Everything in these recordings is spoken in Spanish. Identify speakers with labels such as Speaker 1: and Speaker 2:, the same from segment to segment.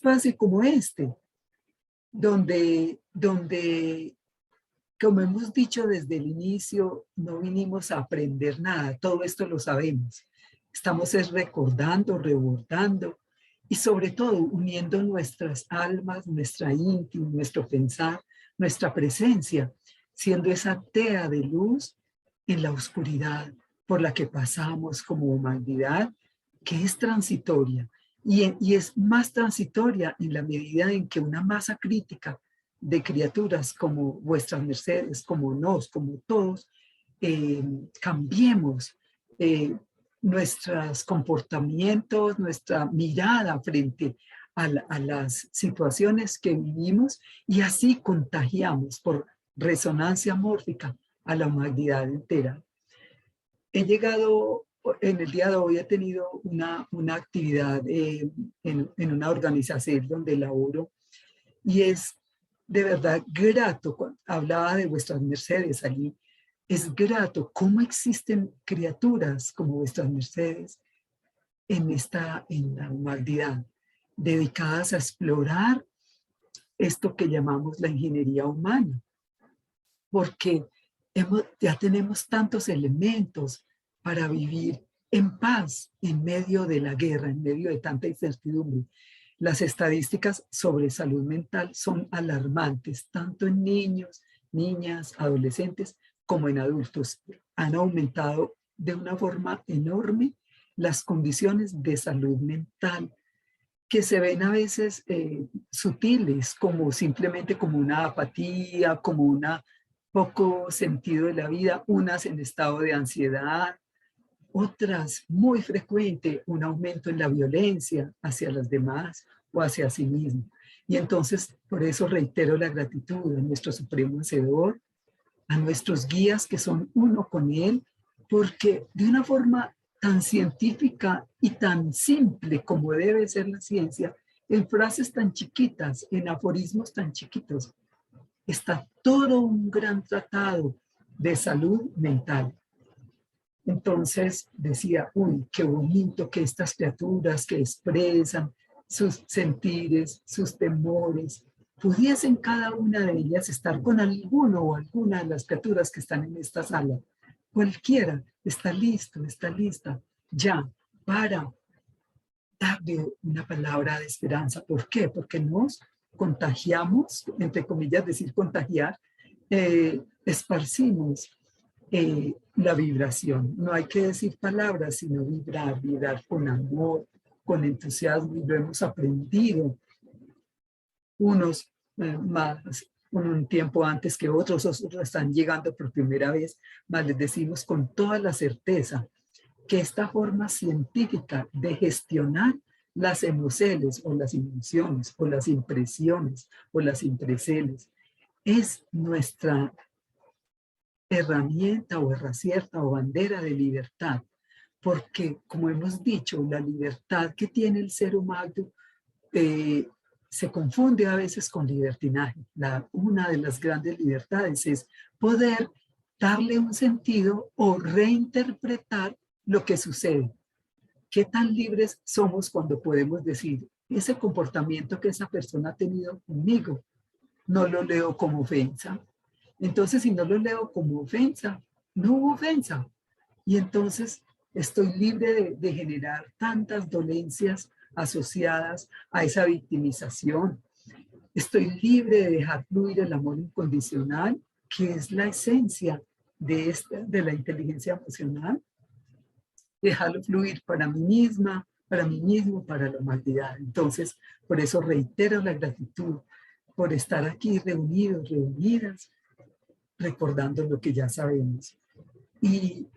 Speaker 1: espacio como este, donde, como hemos dicho desde el inicio, no vinimos a aprender nada, todo esto lo sabemos. Estamos recordando, rebordando y sobre todo uniendo nuestras almas, nuestra íntima, nuestro pensar, nuestra presencia, siendo esa tea de luz en la oscuridad por la que pasamos como humanidad, que es transitoria. Y es más transitoria en la medida en que una masa crítica de criaturas como vuestras mercedes, como nos, como todos, cambiemos nuestros comportamientos, nuestra mirada frente a las situaciones que vivimos y así contagiamos por resonancia mórfica a la humanidad entera. He llegado, en el día de hoy he tenido una actividad en una organización donde laboro y es de verdad grato, hablaba de vuestras mercedes allí, es grato cómo existen criaturas como vuestras mercedes en la humanidad, dedicadas a explorar esto que llamamos la ingeniería humana, porque ya tenemos tantos elementos para vivir en paz en medio de la guerra, en medio de tanta incertidumbre. Las estadísticas sobre salud mental son alarmantes, tanto en niños, niñas, adolescentes, como en adultos. Han aumentado de una forma enorme las condiciones de salud mental que se ven a veces sutiles, como simplemente como una apatía, como una poco sentido de la vida, unas en estado de ansiedad, otras muy frecuente, un aumento en la violencia hacia las demás o hacia sí mismo. Y entonces, por eso reitero la gratitud a nuestro Supremo Hacedor, a nuestros guías que son uno con Él, porque de una forma tan científica y tan simple como debe ser la ciencia, en frases tan chiquitas, en aforismos tan chiquitos, está todo un gran tratado de salud mental. Entonces decía, uy, qué bonito que estas criaturas que expresan sus sentires, sus temores, pudiesen cada una de ellas estar con alguno o alguna de las criaturas que están en esta sala. Cualquiera está listo, está lista ya para darle una palabra de esperanza. ¿Por qué? Porque nos contagiamos, entre comillas decir contagiar, esparcimos la vibración. No hay que decir palabras, sino vibrar, vibrar con amor, con entusiasmo, y lo hemos aprendido unos más un tiempo antes que otros están llegando por primera vez, más les decimos con toda la certeza que esta forma científica de gestionar las emociones o las emociones o las impresiones o las impreseles es nuestra herramienta o herracierta o bandera de libertad, porque como hemos dicho, la libertad que tiene el ser humano se confunde a veces con libertinaje. Una de las grandes libertades es poder darle un sentido o reinterpretar lo que sucede. ¿Qué tan libres somos cuando podemos decir, ese comportamiento que esa persona ha tenido conmigo, no lo leo como ofensa? Entonces, si no lo leo como ofensa, no hubo ofensa. Y entonces estoy libre de generar tantas dolencias asociadas a esa victimización. Estoy libre de dejar fluir el amor incondicional, que es la esencia de la inteligencia emocional. Dejarlo fluir para mí misma, para mí mismo, para la humanidad. Entonces, por eso reitero la gratitud por estar aquí reunidos, reunidas, recordando lo que ya sabemos. Y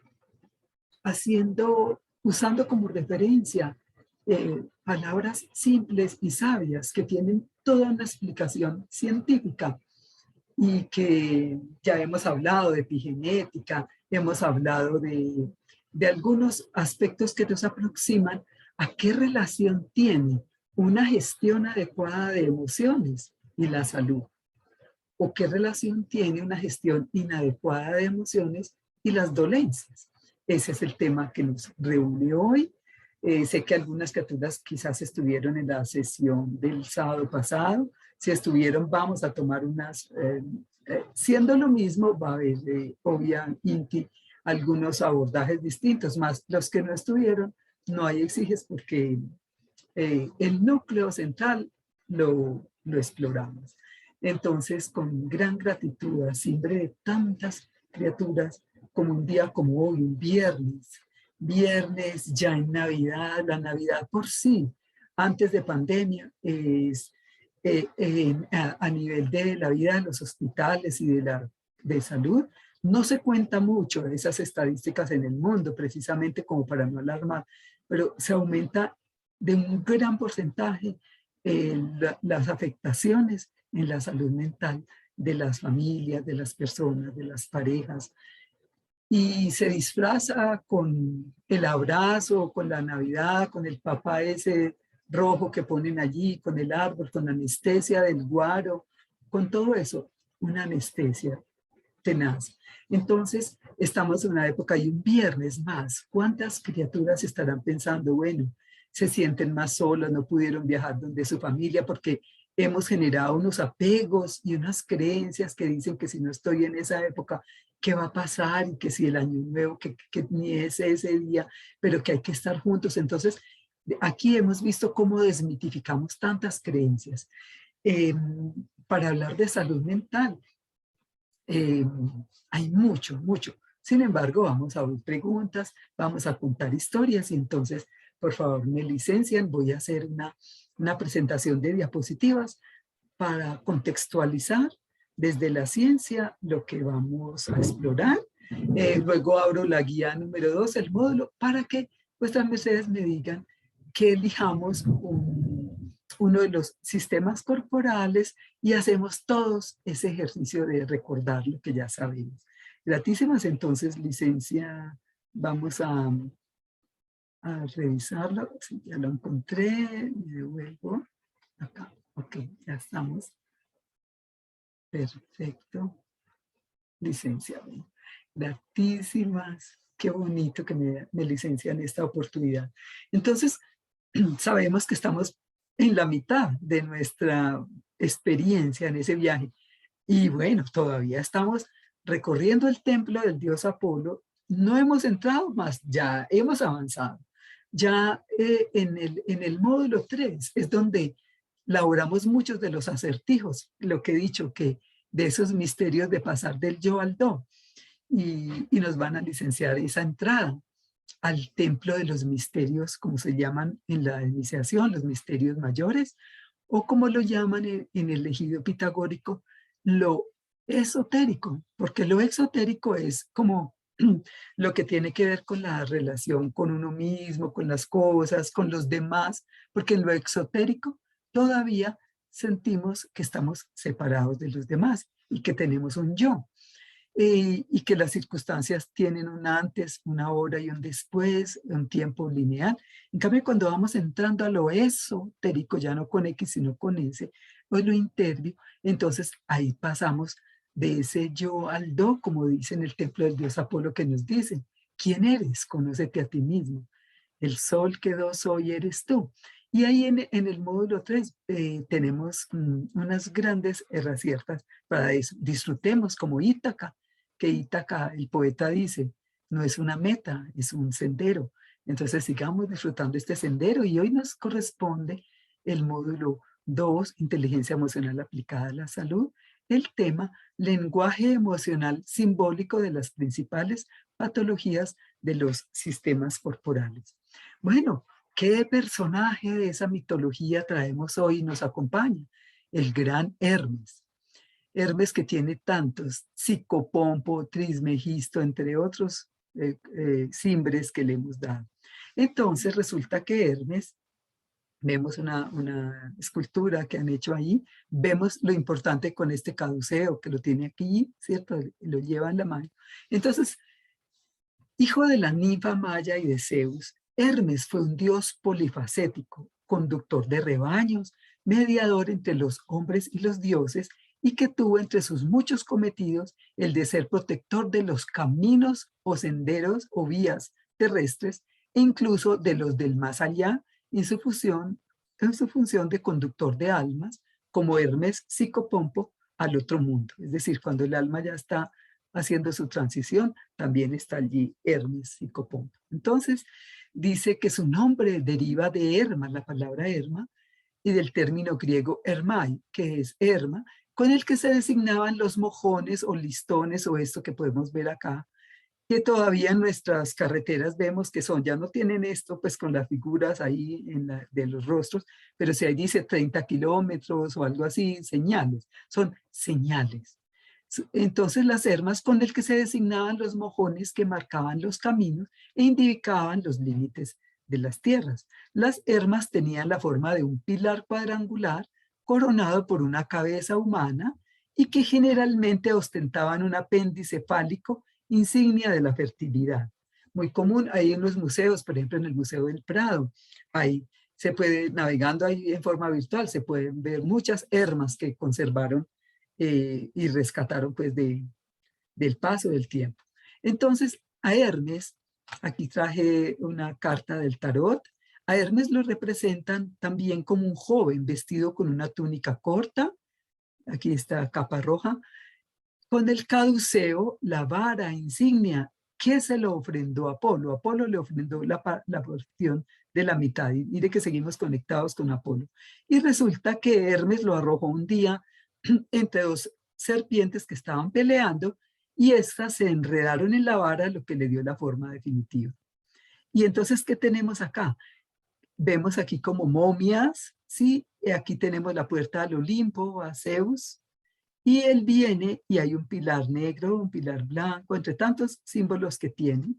Speaker 1: usando como referencia palabras simples y sabias que tienen toda una explicación científica y que ya hemos hablado de epigenética, hemos hablado de algunos aspectos que nos aproximan a qué relación tiene una gestión adecuada de emociones y la salud, o qué relación tiene una gestión inadecuada de emociones y las dolencias. Ese es el tema que nos reúne hoy. Sé que algunas criaturas quizás estuvieron en la sesión del sábado pasado. Si estuvieron, vamos a tomar unas, siendo lo mismo, va a haber, obviamente, algunos abordajes distintos, más los que no estuvieron, no hay exiges porque el núcleo central lo exploramos. Entonces, con gran gratitud, así de tantas criaturas, como un día como hoy, un viernes ya en Navidad, la Navidad por sí, antes de pandemia, es a nivel de la vida de los hospitales y de salud, no se cuenta mucho de esas estadísticas en el mundo, precisamente como para no alarmar, pero se aumenta de un gran porcentaje las afectaciones en la salud mental de las familias, de las personas, de las parejas, y se disfraza con el abrazo, con la Navidad, con el papá ese rojo que ponen allí, con el árbol, con la anestesia del guaro, con todo eso, una anestesia tenaz. Entonces, estamos en una época y un viernes más. ¿Cuántas criaturas estarán pensando, bueno, se sienten más solos, no pudieron viajar donde su familia porque hemos generado unos apegos y unas creencias que dicen que si no estoy en esa época, ¿qué va a pasar? Y que si el año nuevo, que ni es ese día, pero que hay que estar juntos. Entonces, aquí hemos visto cómo desmitificamos tantas creencias. Para hablar de salud mental, hay mucho, mucho. Sin embargo, vamos a ver preguntas, vamos a contar historias y entonces, por favor, me licencian. Voy a hacer una presentación de diapositivas para contextualizar desde la ciencia lo que vamos a explorar. Luego abro la guía número 2, el módulo, para que vuestras mercedes me digan que elijamos uno de los sistemas corporales y hacemos todos ese ejercicio de recordar lo que ya sabemos. Gratísimas, entonces, licencia, vamos a revisarlo. Sí, ya lo encontré, me devuelvo acá. Ok, ya estamos. Perfecto. Licencia, gratísimas. Qué bonito que me licencian esta oportunidad. Entonces, sabemos que estamos en la mitad de nuestra experiencia en ese viaje. Y bueno, todavía estamos recorriendo el templo del dios Apolo. No hemos entrado más, ya hemos avanzado. Ya en el módulo 3 es donde elaboramos muchos de los acertijos, lo que he dicho, que de esos misterios de pasar del yo al do. Y nos van a licenciar esa entrada al templo de los misterios, como se llaman en la iniciación, los misterios mayores, o como lo llaman en el ejido pitagórico, lo esotérico, porque lo exotérico es como lo que tiene que ver con la relación con uno mismo, con las cosas, con los demás, porque en lo exotérico todavía sentimos que estamos separados de los demás y que tenemos un yo. Y que las circunstancias tienen un antes, una hora y un después, un tiempo lineal. En cambio, cuando vamos entrando a lo esotérico, ya no con X, sino con S, pues lo interno, entonces ahí pasamos de ese yo al do, como dice en el templo del dios Apolo, que nos dice, ¿quién eres? Conócete a ti mismo. El sol que do soy eres tú. Y ahí en el módulo 3 tenemos unas grandes herramientas para eso. Disfrutemos como Ítaca, que Ítaca, el poeta dice, no es una meta, es un sendero. Entonces sigamos disfrutando este sendero y hoy nos corresponde el módulo 2, inteligencia emocional aplicada a la salud, el tema lenguaje emocional simbólico de las principales patologías de los sistemas corporales. Bueno, ¿qué personaje de esa mitología traemos hoy y nos acompaña? El gran Hermes. Hermes, que tiene tantos, Psicopompo, Trismegisto, entre otros simbres que le hemos dado. Entonces resulta que Hermes, vemos una escultura que han hecho ahí, vemos lo importante con este caduceo que lo tiene aquí, ¿cierto? Lo lleva en la mano. Entonces, hijo de la ninfa Maya y de Zeus, Hermes fue un dios polifacético, conductor de rebaños, mediador entre los hombres y los dioses, y que tuvo entre sus muchos cometidos el de ser protector de los caminos o senderos o vías terrestres e incluso de los del más allá en su función de conductor de almas, como Hermes Psicopompo al otro mundo. Es decir, cuando el alma ya está haciendo su transición, también está allí Hermes Psicopompo. Entonces, dice que su nombre deriva de Herma, la palabra Herma, y del término griego hermai, que es herma, con el que se designaban los mojones o listones o esto que podemos ver acá, que todavía en nuestras carreteras vemos que son, ya no tienen esto pues con las figuras ahí de los rostros, pero si ahí dice 30 kilómetros o algo así, señales, son señales. Entonces las hermas con el que se designaban los mojones que marcaban los caminos e indicaban los límites de las tierras. Las hermas tenían la forma de un pilar cuadrangular coronado por una cabeza humana y que generalmente ostentaban un apéndice fálico, insignia de la fertilidad. Muy común ahí en los museos, por ejemplo en el Museo del Prado, ahí se puede, navegando ahí en forma virtual, se pueden ver muchas hermas que conservaron y rescataron pues del paso del tiempo. Entonces, a Hermes, aquí traje una carta del tarot, a Hermes lo representan también como un joven vestido con una túnica corta, aquí está capa roja, con el caduceo, la vara insignia, que se lo ofrendó a Apolo. Apolo le ofrendó la porción de la mitad. Y mire que seguimos conectados con Apolo. Y resulta que Hermes lo arrojó un día entre dos serpientes que estaban peleando y estas se enredaron en la vara, lo que le dio la forma definitiva. Y entonces, ¿qué tenemos acá? Vemos aquí como momias, ¿sí? Y aquí tenemos la puerta al Olimpo, a Zeus, y él viene y hay un pilar negro, un pilar blanco, entre tantos símbolos que tiene,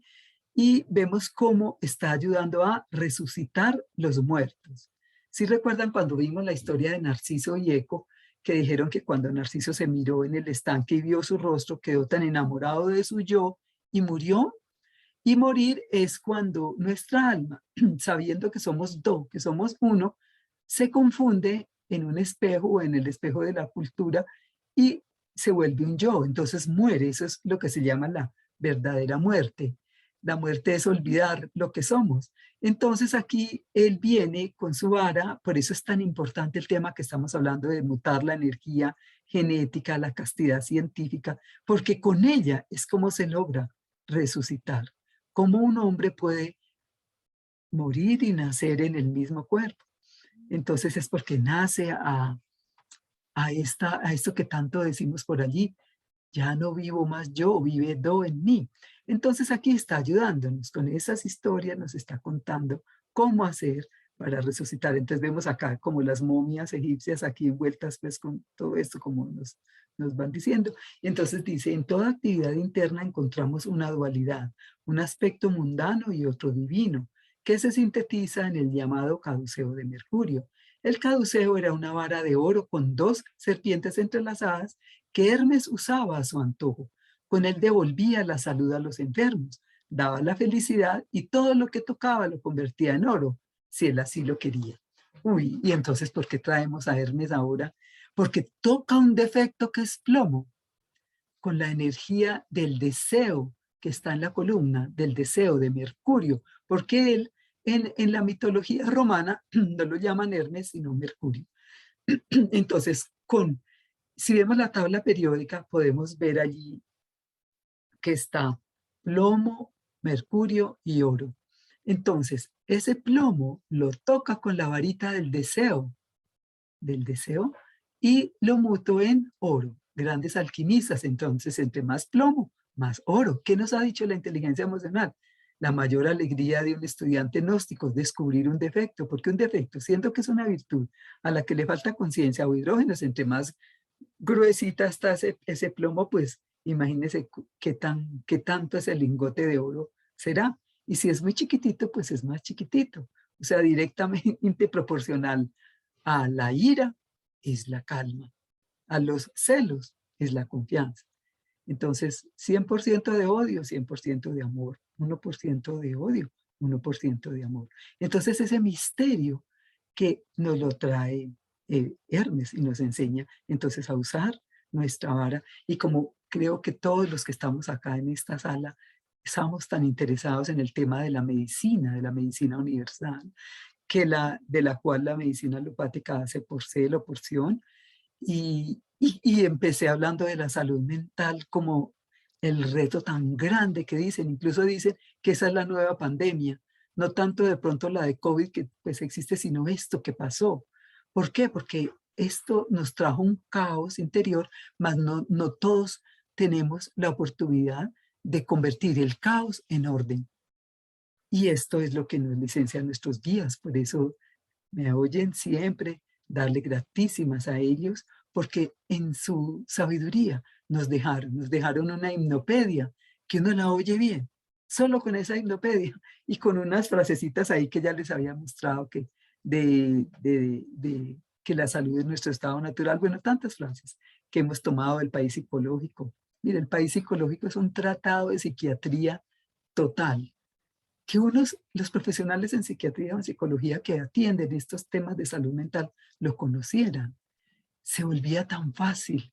Speaker 1: y vemos cómo está ayudando a resucitar los muertos. ¿Sí recuerdan cuando vimos la historia de Narciso y Eco, que dijeron que cuando Narciso se miró en el estanque y vio su rostro, quedó tan enamorado de su yo y murió? Y morir es cuando nuestra alma, sabiendo que somos dos, que somos uno, se confunde en un espejo o en el espejo de la cultura y se vuelve un yo, entonces muere. Eso es lo que se llama la verdadera muerte. La muerte es olvidar lo que somos. Entonces aquí él viene con su vara, por eso es tan importante el tema que estamos hablando de mutar la energía genética, la castidad científica, porque con ella es como se logra resucitar. Cómo un hombre puede morir y nacer en el mismo cuerpo. Entonces es porque nace a esto que tanto decimos por allí, ya no vivo más yo, vive Do en mí. Entonces aquí está ayudándonos con esas historias, nos está contando cómo hacer para resucitar. Entonces vemos acá como las momias egipcias aquí envueltas pues con todo esto como nos van diciendo. Y entonces dice, en toda actividad interna encontramos una dualidad, un aspecto mundano y otro divino, que se sintetiza en el llamado caduceo de Mercurio. El caduceo era una vara de oro con dos serpientes entrelazadas que Hermes usaba a su antojo. Con él devolvía la salud a los enfermos, daba la felicidad y todo lo que tocaba lo convertía en oro, si él así lo quería. Uy, y entonces, ¿por qué traemos a Hermes ahora? Porque toca un defecto que es plomo, con la energía del deseo que está en la columna, del deseo de Mercurio, porque él en la mitología romana no lo llaman Hermes, sino Mercurio. Entonces, si vemos la tabla periódica, podemos ver allí que está plomo, mercurio y oro. Entonces, ese plomo lo toca con la varita del deseo, y lo muto en oro. Grandes alquimistas, entonces, entre más plomo, más oro. ¿Qué nos ha dicho la inteligencia emocional? La mayor alegría de un estudiante gnóstico es descubrir un defecto, porque un defecto, siendo que es una virtud a la que le falta conciencia o hidrógenos, entre más gruesita está ese plomo, pues imagínense qué tanto ese lingote de oro será. Y si es muy chiquitito, pues es más chiquitito. O sea, directamente proporcional a la ira es la calma, a los celos es la confianza. Entonces, 100% de odio, 100% de amor, 1% de odio, 1% de amor. Entonces, ese misterio que nos lo trae Hermes y nos enseña entonces a usar nuestra vara. Y como creo que todos los que estamos acá en esta sala estábamos tan interesados en el tema de la medicina universal, de la cual la medicina alopática hace o porción, y empecé hablando de la salud mental como el reto tan grande que dicen, incluso dicen que esa es la nueva pandemia, no tanto de pronto la de COVID que pues existe, sino esto que pasó. ¿Por qué? Porque esto nos trajo un caos interior, mas no todos tenemos la oportunidad de convertir el caos en orden. Y esto es lo que nos licencian nuestros guías, por eso me oyen siempre darle gratísimas a ellos, porque en su sabiduría nos dejaron una himnopedia que uno la oye bien, solo con esa himnopedia y con unas frasecitas ahí que ya les había mostrado que la salud es nuestro estado natural. Bueno, tantas frases que hemos tomado del país psicológico. Mira, el país psicológico es un tratado de psiquiatría total que los profesionales en psiquiatría o en psicología que atienden estos temas de salud mental lo conocieran. Se volvía tan fácil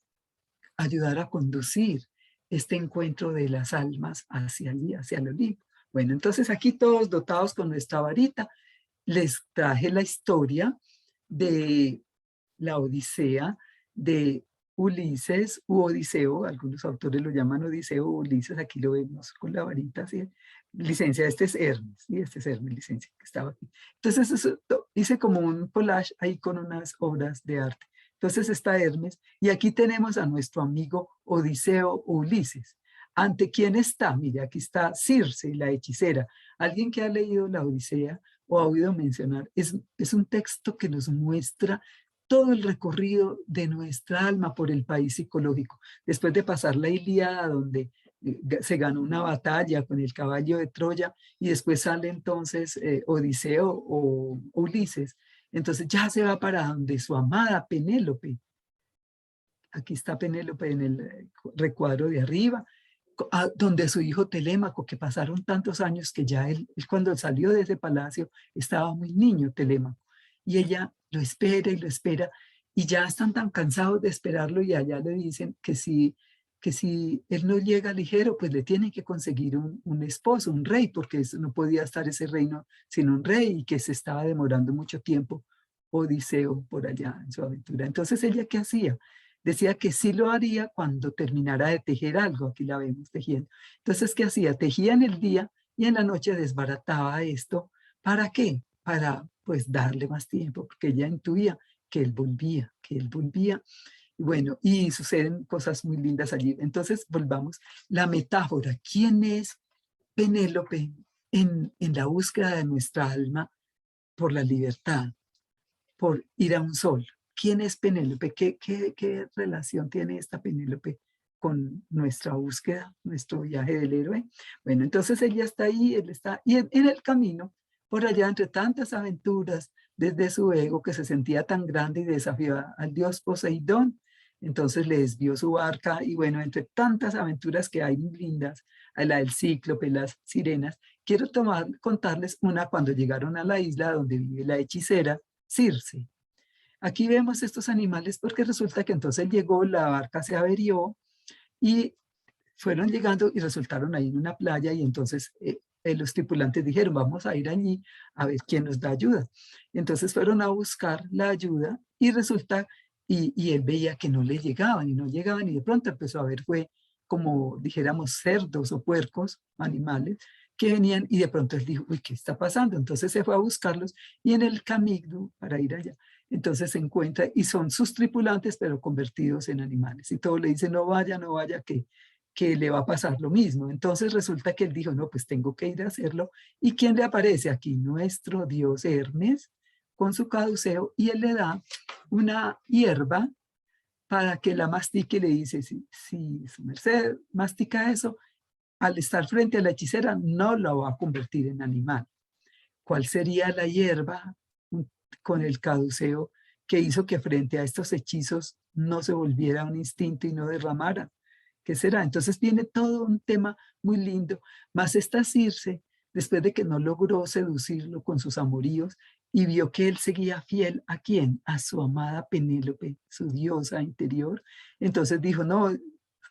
Speaker 1: ayudar a conducir este encuentro de las almas hacia allí, hacia el Olimpo. Bueno, entonces aquí todos dotados con nuestra varita, les traje la historia de la Odisea de Ulises u Odiseo, algunos autores lo llaman Odiseo o Ulises, aquí lo vemos con la varita, ¿sí? Licencia, este es Hermes, y este es Hermes, licencia, que estaba aquí. Entonces hice como un collage ahí con unas obras de arte. Entonces está Hermes, y aquí tenemos a nuestro amigo Odiseo o Ulises. ¿Ante quién está? Mire, aquí está Circe, la hechicera. Alguien que ha leído la Odisea o ha oído mencionar, es un texto que nos muestra todo el recorrido de nuestra alma por el país psicológico. Después de pasar la Ilíada, donde se ganó una batalla con el caballo de Troya, y después sale entonces Odiseo o Ulises. Entonces ya se va para donde su amada Penélope. Aquí está Penélope en el recuadro de arriba, donde su hijo Telémaco, que pasaron tantos años que ya él cuando salió de ese palacio estaba muy niño Telémaco, y ella lo espera, y ya están tan cansados de esperarlo y allá le dicen que si él no llega ligero, pues le tienen que conseguir un esposo, un rey, porque no podía estar ese reino sin un rey y que se estaba demorando mucho tiempo Odiseo por allá en su aventura. Entonces ella, ¿qué hacía? Decía que sí lo haría cuando terminara de tejer algo, aquí la vemos tejiendo. Entonces, ¿qué hacía? Tejía en el día y en la noche desbarataba esto. ¿Para qué? Para pues darle más tiempo, porque ella intuía que él volvía, que él volvía. Y bueno, y suceden cosas muy lindas allí. Entonces, volvamos. La metáfora, ¿quién es Penélope en la búsqueda de nuestra alma por la libertad, por ir a un sol? ¿Quién es Penélope? ¿Qué relación tiene esta Penélope con nuestra búsqueda, nuestro viaje del héroe? Bueno, entonces ella está ahí, él está, y en el camino, por allá, entre tantas aventuras, desde su ego que se sentía tan grande y desafiaba al dios Poseidón, entonces le desvió su barca, y bueno, entre tantas aventuras que hay muy lindas, a la del cíclope, las sirenas, quiero contarles una cuando llegaron a la isla donde vive la hechicera Circe. Aquí vemos estos animales porque resulta que entonces llegó, la barca se averió y fueron llegando y resultaron ahí en una playa, y entonces los tripulantes dijeron, vamos a ir allí a ver quién nos da ayuda. Entonces fueron a buscar la ayuda y resulta, y él veía que no le llegaban y no llegaban, y de pronto empezó a ver, fue como dijéramos cerdos o puercos, animales, que venían, y de pronto él dijo, uy, ¿qué está pasando? Entonces se fue a buscarlos, y en el camino para ir allá, entonces se encuentra, y son sus tripulantes, pero convertidos en animales, y todo le dice, no vaya, que le va a pasar lo mismo. Entonces resulta que él dijo, no, pues tengo que ir a hacerlo. ¿Y quién le aparece aquí? Nuestro dios Hermes con su caduceo, y él le da una hierba para que la mastique, y le dice, si su merced mastica eso, al estar frente a la hechicera no la va a convertir en animal. ¿Cuál sería la hierba con el caduceo que hizo que frente a estos hechizos no se volviera un instinto y no derramara? ¿Qué será? Entonces viene todo un tema muy lindo, más esta Circe, después de que no logró seducirlo con sus amoríos y vio que él seguía fiel ¿a quién? A su amada Penélope, su diosa interior. Entonces dijo, no,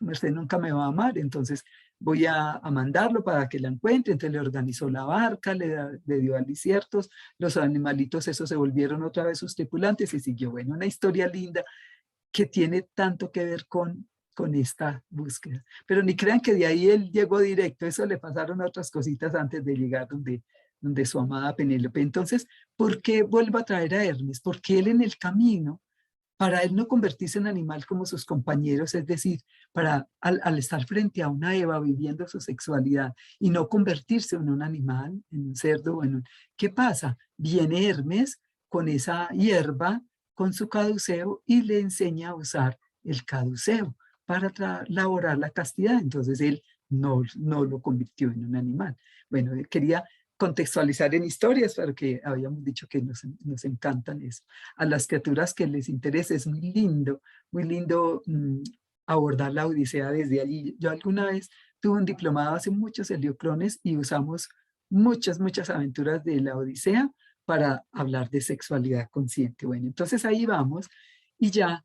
Speaker 1: su merced nunca me va a amar, entonces voy a mandarlo para que la encuentre. Entonces le organizó la barca, le dio aliciertos, los animalitos esos se volvieron otra vez sus tripulantes y siguió. Bueno, una historia linda que tiene tanto que ver con esta búsqueda. Pero ni crean que de ahí él llegó directo, eso le pasaron otras cositas antes de llegar donde su amada Penélope. Entonces, ¿por qué vuelvo a traer a Hermes? Porque él en el camino, para él no convertirse en animal como sus compañeros, es decir, al estar frente a una Eva viviendo su sexualidad y no convertirse en un animal, en un cerdo, ¿qué pasa? Viene Hermes con esa hierba, con su caduceo y le enseña a usar el caduceo para elaborar la castidad. Entonces él no lo convirtió en un animal. Bueno, quería contextualizar en historias, porque habíamos dicho que nos encantan eso. A las criaturas que les interesa es muy lindo abordar la Odisea desde allí. Yo alguna vez tuve un diplomado hace muchos heliocrones y usamos muchas aventuras de la Odisea para hablar de sexualidad consciente. Bueno, entonces ahí vamos y ya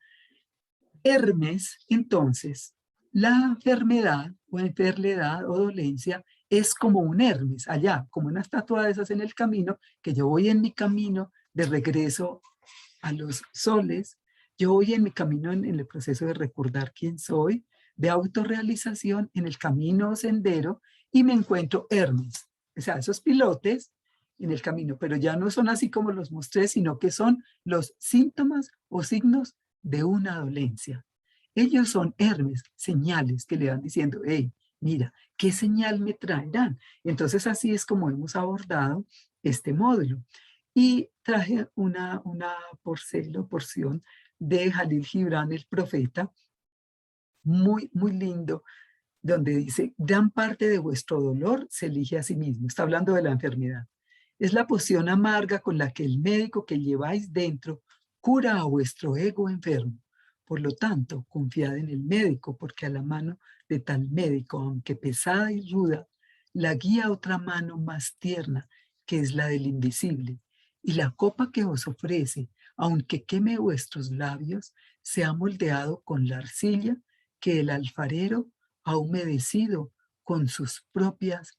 Speaker 1: Hermes, entonces, la enfermedad o dolencia es como un Hermes allá, como una estatua de esas en el camino, que yo voy en mi camino de regreso a los soles, yo voy en mi camino en el proceso de recordar quién soy, de autorrealización en el camino o sendero, y me encuentro Hermes. O sea, esos pilotes en el camino, pero ya no son así como los mostré, sino que son los síntomas o signos de una dolencia. Ellos son Hermes, señales que le van diciendo, hey, mira, ¿qué señal me traerán? Entonces así es como hemos abordado este módulo. Y traje una porción de Jalil Gibran, el profeta, muy lindo, donde dice, gran parte de vuestro dolor se elige a sí mismo. Está hablando de la enfermedad. Es la poción amarga con la que el médico que lleváis dentro cura a vuestro ego enfermo. Por lo tanto, confiad en el médico, porque a la mano de tal médico, aunque pesada y ruda, la guía otra mano más tierna, que es la del invisible. Y la copa que os ofrece, aunque queme vuestros labios, se ha moldeado con la arcilla que el alfarero ha humedecido con sus propias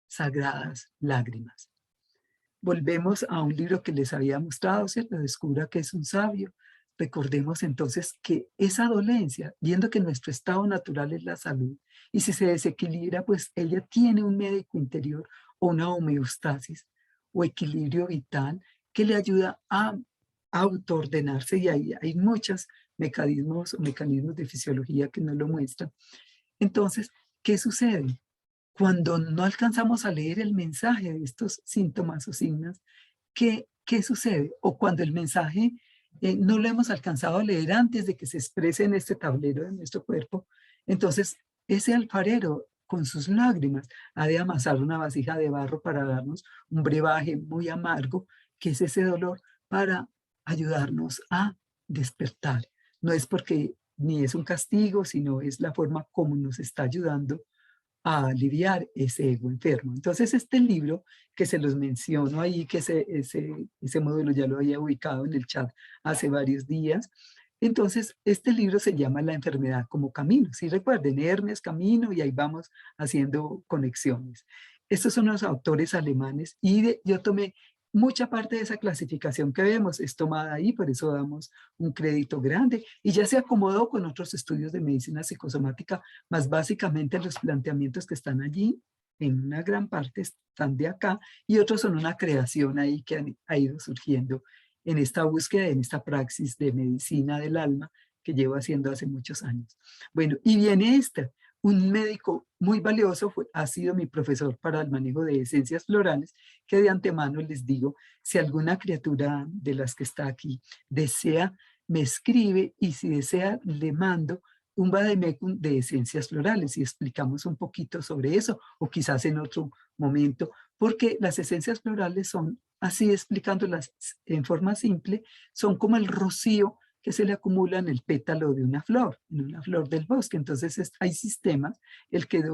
Speaker 1: sagradas lágrimas. Volvemos a un libro que les había mostrado, ¿cierto? Descubra que es un sabio. Recordemos entonces que esa dolencia, viendo que nuestro estado natural es la salud, y si se desequilibra, pues ella tiene un médico interior o una homeostasis o equilibrio vital que le ayuda a autoordenarse, y ahí hay muchos mecanismos de fisiología que nos lo muestran. Entonces, ¿qué sucede? Cuando no alcanzamos a leer el mensaje de estos síntomas o signos, ¿qué sucede? O cuando el mensaje no lo hemos alcanzado a leer antes de que se exprese en este tablero de nuestro cuerpo, entonces ese alfarero con sus lágrimas ha de amasar una vasija de barro para darnos un brebaje muy amargo, que es ese dolor, para ayudarnos a despertar. No es porque ni es un castigo, sino es la forma como nos está ayudando a aliviar ese ego enfermo. Entonces este libro que se los menciono ahí, que ese módulo ya lo había ubicado en el chat hace varios días, entonces este libro se llama La enfermedad como camino. Si recuerden, Hermes, camino, y ahí vamos haciendo conexiones. Estos son los autores alemanes y yo tomé mucha parte de esa clasificación que vemos, es tomada ahí, por eso damos un crédito grande, y ya se acomodó con otros estudios de medicina psicosomática, más básicamente los planteamientos que están allí, en una gran parte están de acá, y otros son una creación ahí que ha ido surgiendo en esta búsqueda, en esta praxis de medicina del alma que llevo haciendo hace muchos años. Bueno, y viene un médico muy valioso, ha sido mi profesor para el manejo de esencias florales, que de antemano les digo, si alguna criatura de las que está aquí desea, me escribe, y si desea, le mando un vademecum de esencias florales y explicamos un poquito sobre eso, o quizás en otro momento, porque las esencias florales son, así explicándolas en forma simple, son como el rocío que se le acumula en el pétalo de una flor, en una flor del bosque. Entonces hay sistemas, el que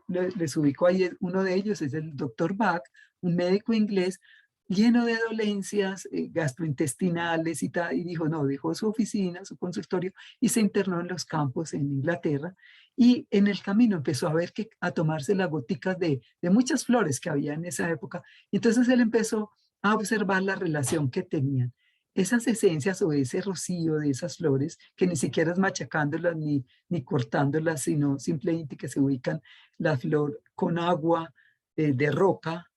Speaker 1: les ubico ahí, uno de ellos es el doctor Bach, un médico inglés, lleno de dolencias gastrointestinales y tal, y dijo, no, dejó su oficina, su consultorio, y se internó en los campos en Inglaterra, y en el camino empezó a ver a tomarse las goticas de muchas flores que había en esa época, y entonces él empezó a observar la relación que tenían esas esencias o ese rocío de esas flores, que ni siquiera es machacándolas ni cortándolas, sino simplemente que se ubican la flor con agua de roca,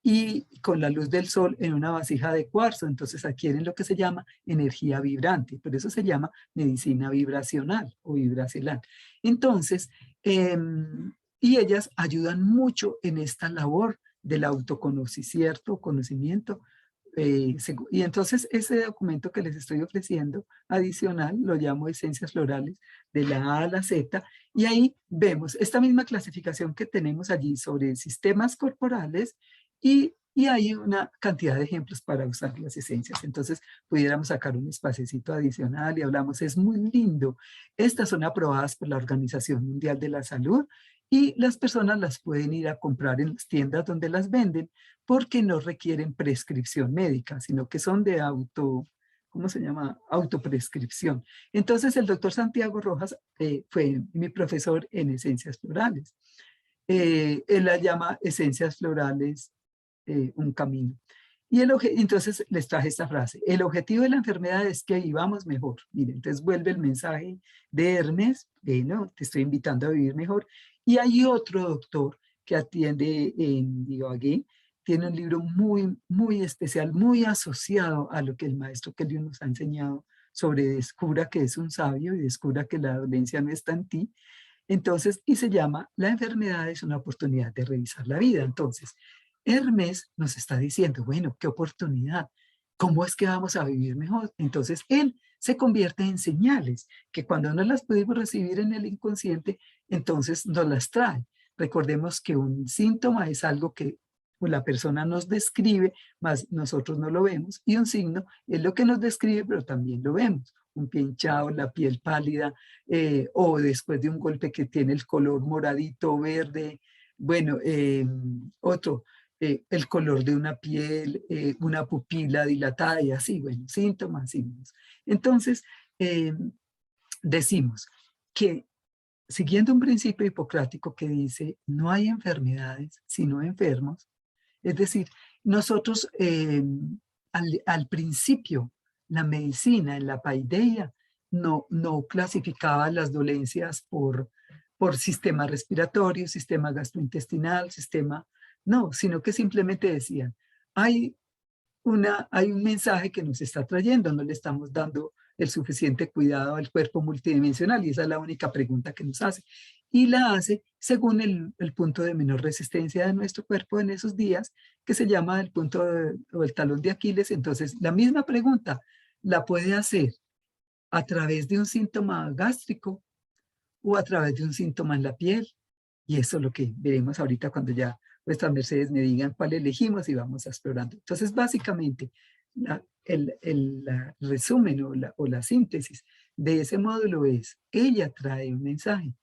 Speaker 1: y con la luz del sol en una vasija de cuarzo. Entonces adquieren lo que se llama energía vibrante, por eso se llama medicina vibracional o vibracional. Entonces, y ellas ayudan mucho en esta labor del autoconocimiento, conocimiento. Y entonces ese documento que les estoy ofreciendo adicional lo llamo Esencias Florales de la A a la Z, y ahí vemos esta misma clasificación que tenemos allí sobre sistemas corporales, y hay una cantidad de ejemplos para usar las esencias. Entonces pudiéramos sacar un espacecito adicional y hablamos, es muy lindo. Estas son aprobadas por la Organización Mundial de la Salud y las personas las pueden ir a comprar en las tiendas donde las venden, porque no requieren prescripción médica, sino que son de ¿cómo se llama? Autoprescripción. Entonces el doctor Santiago Rojas fue mi profesor en Esencias Florales. Él la llama Esencias Florales un camino. Y entonces les traje esta frase: el objetivo de la enfermedad es que vivamos mejor. Miren, entonces vuelve el mensaje de Hermes, no, te estoy invitando a vivir mejor. Y hay otro doctor que atiende en Ibagué, tiene un libro muy, muy especial, muy asociado a lo que el maestro Kelly nos ha enseñado sobre descubra que es un sabio y descubra que la dolencia no está en ti. Entonces, y se llama La enfermedad es una oportunidad de revisar la vida. Entonces, Hermes nos está diciendo, bueno, qué oportunidad, ¿cómo es que vamos a vivir mejor? Entonces, él se convierte en señales que cuando no las pudimos recibir en el inconsciente, entonces nos las trae. Recordemos que un síntoma es algo que la persona nos describe, más nosotros no lo vemos, y un signo es lo que nos describe, pero también lo vemos. Un pie hinchado, la piel pálida, o después de un golpe que tiene el color moradito, verde. Bueno, otro, el color de una piel, una pupila dilatada y así, bueno, síntomas, signos. Entonces, decimos que siguiendo un principio hipocrático que dice, no hay enfermedades, sino enfermos, es decir, nosotros al principio, la medicina en la paideia no clasificaba las dolencias por sistema respiratorio, sistema gastrointestinal, no, sino que simplemente decían, hay hay un mensaje que nos está trayendo, no le estamos dando el suficiente cuidado al cuerpo multidimensional, y esa es la única pregunta que nos hace. Y la hace según el punto de menor resistencia de nuestro cuerpo en esos días, que se llama el punto o el talón de Aquiles. Entonces, la misma pregunta la puede hacer a través de un síntoma gástrico o a través de un síntoma en la piel. Y eso es lo que veremos ahorita cuando ya vuestras mercedes me digan cuál elegimos y vamos explorando. Entonces, básicamente, el resumen o la síntesis de ese módulo es, ella trae un mensaje,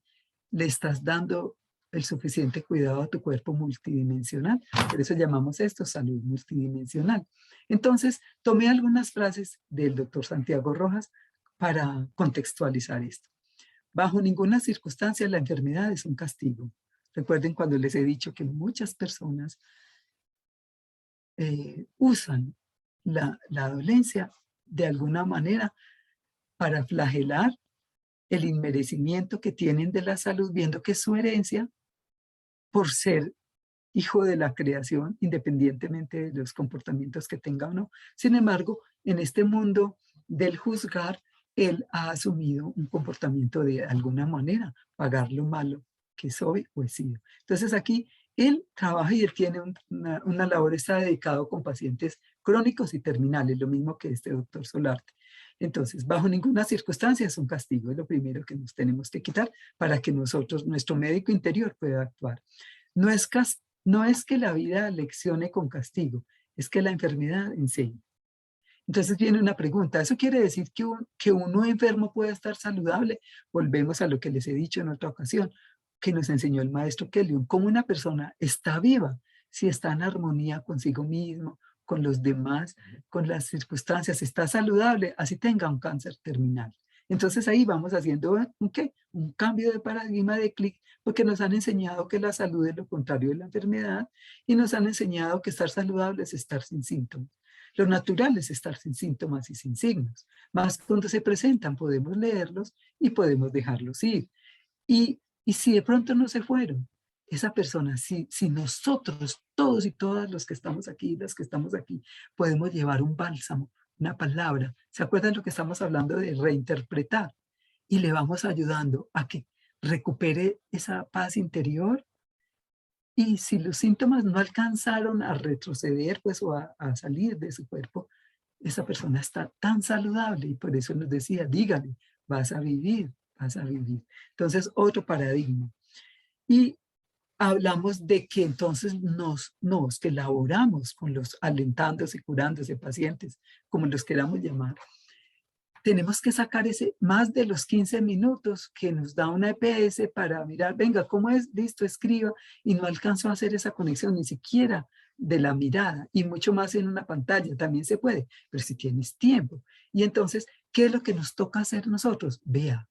Speaker 1: le estás dando el suficiente cuidado a tu cuerpo multidimensional, por eso llamamos esto salud multidimensional. Entonces, tomé algunas frases del doctor Santiago Rojas para contextualizar esto. Bajo ninguna circunstancia la enfermedad es un castigo. Recuerden cuando les he dicho que muchas personas usan la dolencia de alguna manera para flagelar el inmerecimiento que tienen de la salud, viendo que es su herencia por ser hijo de la creación, independientemente de los comportamientos que tenga o no. Sin embargo, en este mundo del juzgar, él ha asumido un comportamiento de alguna manera, pagar lo malo que soy o he sido. Entonces aquí él trabaja y él tiene una labor, está dedicado con pacientes crónicos y terminales, lo mismo que este doctor Solarte. Entonces, bajo ninguna circunstancia es un castigo, es lo primero que nos tenemos que quitar para que nosotros, nuestro médico interior pueda actuar. No es que la vida leccione con castigo, es que la enfermedad enseña. Entonces viene una pregunta, ¿eso quiere decir que uno enfermo puede estar saludable? Volvemos a lo que les he dicho en otra ocasión, que nos enseñó el maestro Kelly, cómo una persona está viva si está en armonía consigo mismo, con los demás, con las circunstancias, está saludable, así tenga un cáncer terminal. Entonces ahí vamos haciendo ¿un qué? Un cambio de paradigma de clic, porque nos han enseñado que la salud es lo contrario de la enfermedad y nos han enseñado que estar saludable es estar sin síntomas. Lo natural es estar sin síntomas y sin signos. Más cuando se presentan podemos leerlos y podemos dejarlos ir. Y si de pronto no se fueron, esa persona, si nosotros, todos y todas los que estamos aquí, las que estamos aquí, podemos llevar un bálsamo, una palabra, ¿se acuerdan lo que estamos hablando de reinterpretar? Y le vamos ayudando a que recupere esa paz interior. Y si los síntomas no alcanzaron a retroceder, pues, o a salir de su cuerpo, esa persona está tan saludable y por eso nos decía, dígale, vas a vivir, vas a vivir. Entonces, otro paradigma. Y hablamos de que entonces que elaboramos con los alentándose y curándose pacientes, como los queramos llamar. Tenemos que sacar ese más de los 15 minutos que nos da una EPS para mirar, venga, ¿cómo es? Listo, escriba. Y no alcanzó a hacer esa conexión ni siquiera de la mirada y mucho más en una pantalla. También se puede, pero si tienes tiempo. Y entonces, ¿qué es lo que nos toca hacer nosotros? Vea,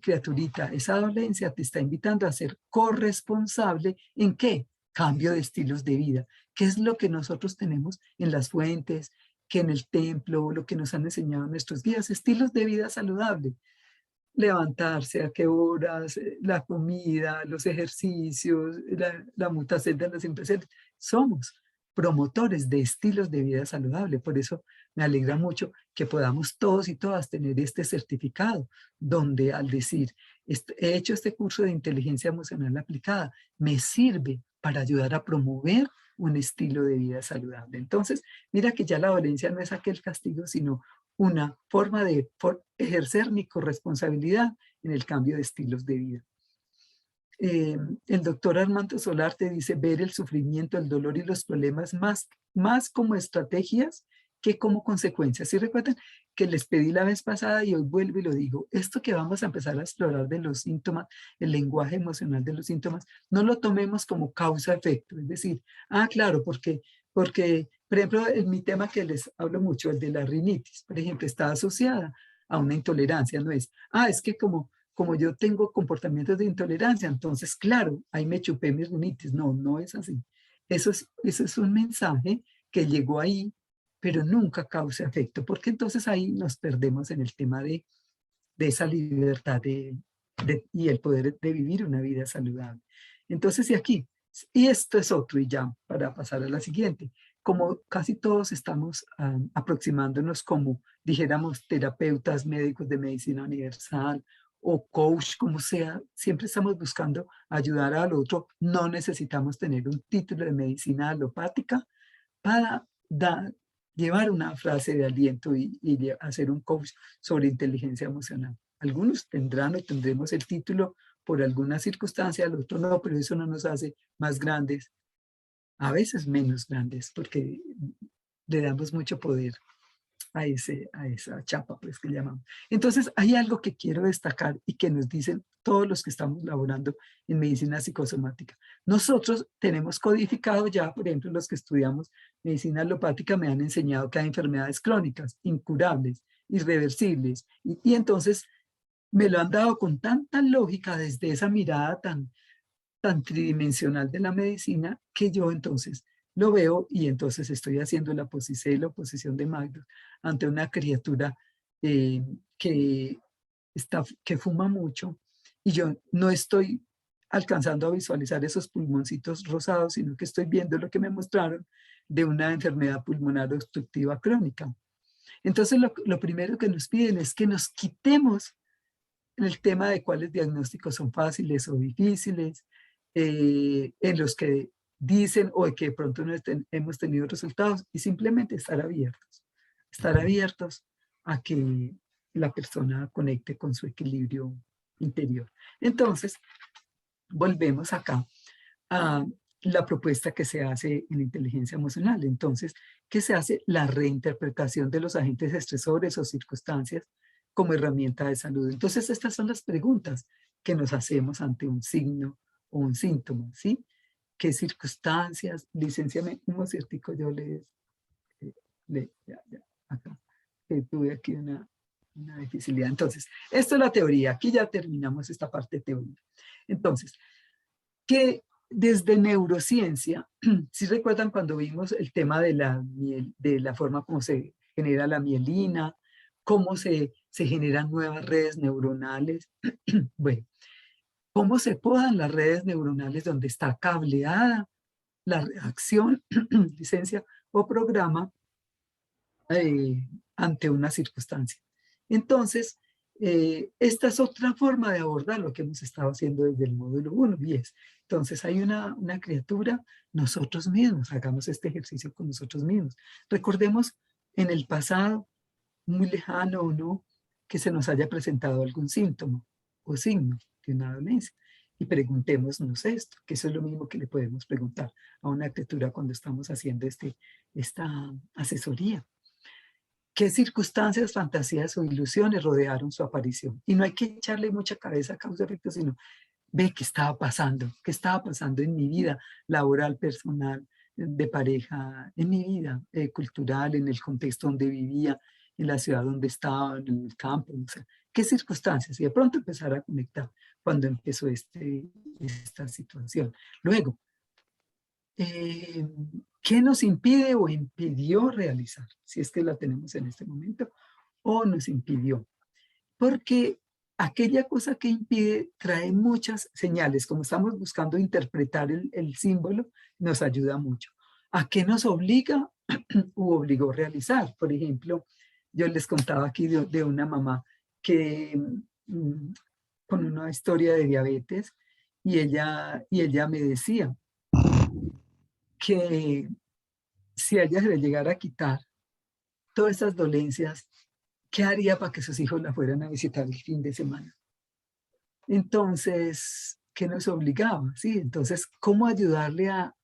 Speaker 1: criaturita, esa dolencia te está invitando a ser corresponsable ¿en qué? Cambio de estilos de vida. ¿Qué es lo que nosotros tenemos en las fuentes, que en el templo, lo que nos han enseñado nuestros guías? Estilos de vida saludable. Levantarse, a qué horas, la comida, los ejercicios, la mutación de los impresores. Somos promotores de estilos de vida saludable. Por eso me alegra mucho que podamos todos y todas tener este certificado, donde al decir, he hecho este curso de inteligencia emocional aplicada, me sirve para ayudar a promover un estilo de vida saludable. Entonces, mira que ya la dolencia no es aquel castigo, sino una forma de ejercer mi corresponsabilidad en el cambio de estilos de vida. El doctor Armando Solarte dice ver el sufrimiento, el dolor y los problemas más como estrategias que como consecuencias. ¿Y recuerdan que les pedí la vez pasada y hoy vuelvo y lo digo? Esto que vamos a empezar a explorar de los síntomas, el lenguaje emocional de los síntomas, no lo tomemos como causa-efecto. Es decir, claro, porque, por ejemplo, en mi tema que les hablo mucho, el de la rinitis, por ejemplo, está asociada a una intolerancia, no es, es que como yo tengo comportamientos de intolerancia, entonces, claro, ahí me chupé mi rinitis. No, no es así. Eso es un mensaje que llegó ahí, pero nunca causa efecto, porque entonces ahí nos perdemos en el tema de esa libertad y el poder de vivir una vida saludable. Entonces, y esto es otro, y ya para pasar a la siguiente, como casi todos estamos aproximándonos como, dijéramos, terapeutas, médicos de medicina universal o coach, como sea, siempre estamos buscando ayudar al otro. No necesitamos tener un título de medicina alopática para llevar una frase de aliento y hacer un coach sobre inteligencia emocional. Algunos tendrán o tendremos el título por alguna circunstancia, al otro no, pero eso no nos hace más grandes, a veces menos grandes, porque le damos mucho poder a esa chapa, pues, que llamamos. Entonces, hay algo que quiero destacar y que nos dicen todos los que estamos laborando en medicina psicosomática. Nosotros tenemos codificado ya, por ejemplo, los que estudiamos medicina alopática me han enseñado que hay enfermedades crónicas, incurables, irreversibles, y entonces me lo han dado con tanta lógica desde esa mirada tan tridimensional de la medicina que yo entonces lo veo y entonces estoy haciendo la posición, la oposición de Magnus ante una criatura eh, que, que fuma mucho y yo no estoy alcanzando a visualizar esos pulmoncitos rosados, sino que estoy viendo lo que me mostraron de una enfermedad pulmonar obstructiva crónica. Entonces lo primero que nos piden es que nos quitemos el tema de cuáles diagnósticos son fáciles o difíciles, en los que dicen o que de pronto no hemos tenido resultados y simplemente estar abiertos a que la persona conecte con su equilibrio interior. Entonces, volvemos acá a la propuesta que se hace en inteligencia emocional. Entonces, ¿qué se hace? La reinterpretación de los agentes estresores o circunstancias como herramienta de salud. Entonces, estas son las preguntas que nos hacemos ante un signo o un síntoma, ¿sí? ¿Qué circunstancias? Licenciame un ciertico, yo les... acá, que tuve aquí una dificilidad. Entonces, esto es la teoría. Aquí ya terminamos esta parte de teoría. Entonces, que desde neurociencia, si recuerdan cuando vimos el tema de la forma como se genera la mielina, cómo se generan nuevas redes neuronales, bueno, cómo se podan las redes neuronales donde está cableada la reacción, licencia o programa ante una circunstancia. Entonces, esta es otra forma de abordar lo que hemos estado haciendo desde el módulo 1, y es, entonces hay una criatura, nosotros mismos, hagamos este ejercicio con nosotros mismos. Recordemos en el pasado, muy lejano o no, que se nos haya presentado algún síntoma o signo de una dolencia. Y preguntémonos esto, que eso es lo mismo que le podemos preguntar a una criatura cuando estamos haciendo esta asesoría. ¿Qué circunstancias, fantasías o ilusiones rodearon su aparición? Y no hay que echarle mucha cabeza a causa-efecto, sino ve qué estaba pasando en mi vida laboral, personal, de pareja, en mi vida cultural, en el contexto donde vivía, en la ciudad donde estaba, en el campo, no sé. ¿Qué circunstancias? Y de pronto empezar a conectar cuando empezó esta situación. Luego, ¿qué nos impide o impidió realizar? Si es que la tenemos en este momento, o nos impidió. Porque aquella cosa que impide trae muchas señales. Como estamos buscando interpretar el símbolo, nos ayuda mucho. ¿A qué nos obliga u obligó a realizar? Por ejemplo, yo les contaba aquí de una mamá que con una historia de diabetes y ella me decía que si a ella se le llegara a quitar todas esas dolencias, ¿qué haría para que sus hijos la fueran a visitar el fin de semana? Entonces, ¿qué nos obligaba? ¿Sí? Entonces, ¿cómo ayudarle a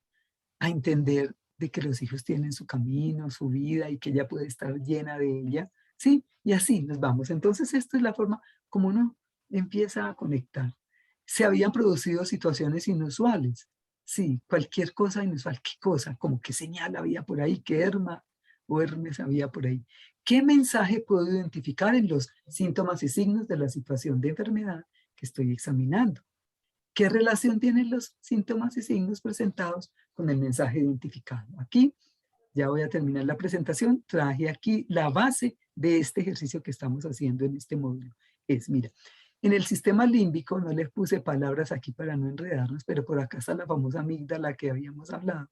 Speaker 1: entender de que los hijos tienen su camino, su vida y que ella puede estar llena de ella? ¿Sí? Y así nos vamos. Entonces, esta es la forma como uno empieza a conectar. Se habían producido situaciones inusuales. Sí, cualquier cosa inusual. ¿Qué cosa? Como qué señal había por ahí, qué Hermes había por ahí. ¿Qué mensaje puedo identificar en los síntomas y signos de la situación de enfermedad que estoy examinando? ¿Qué relación tienen los síntomas y signos presentados con el mensaje identificado? Aquí ya voy a terminar la presentación. Traje aquí la base de este ejercicio que estamos haciendo en este módulo. Mira, en el sistema límbico, no les puse palabras aquí para no enredarnos, pero por acá está la famosa amígdala que habíamos hablado.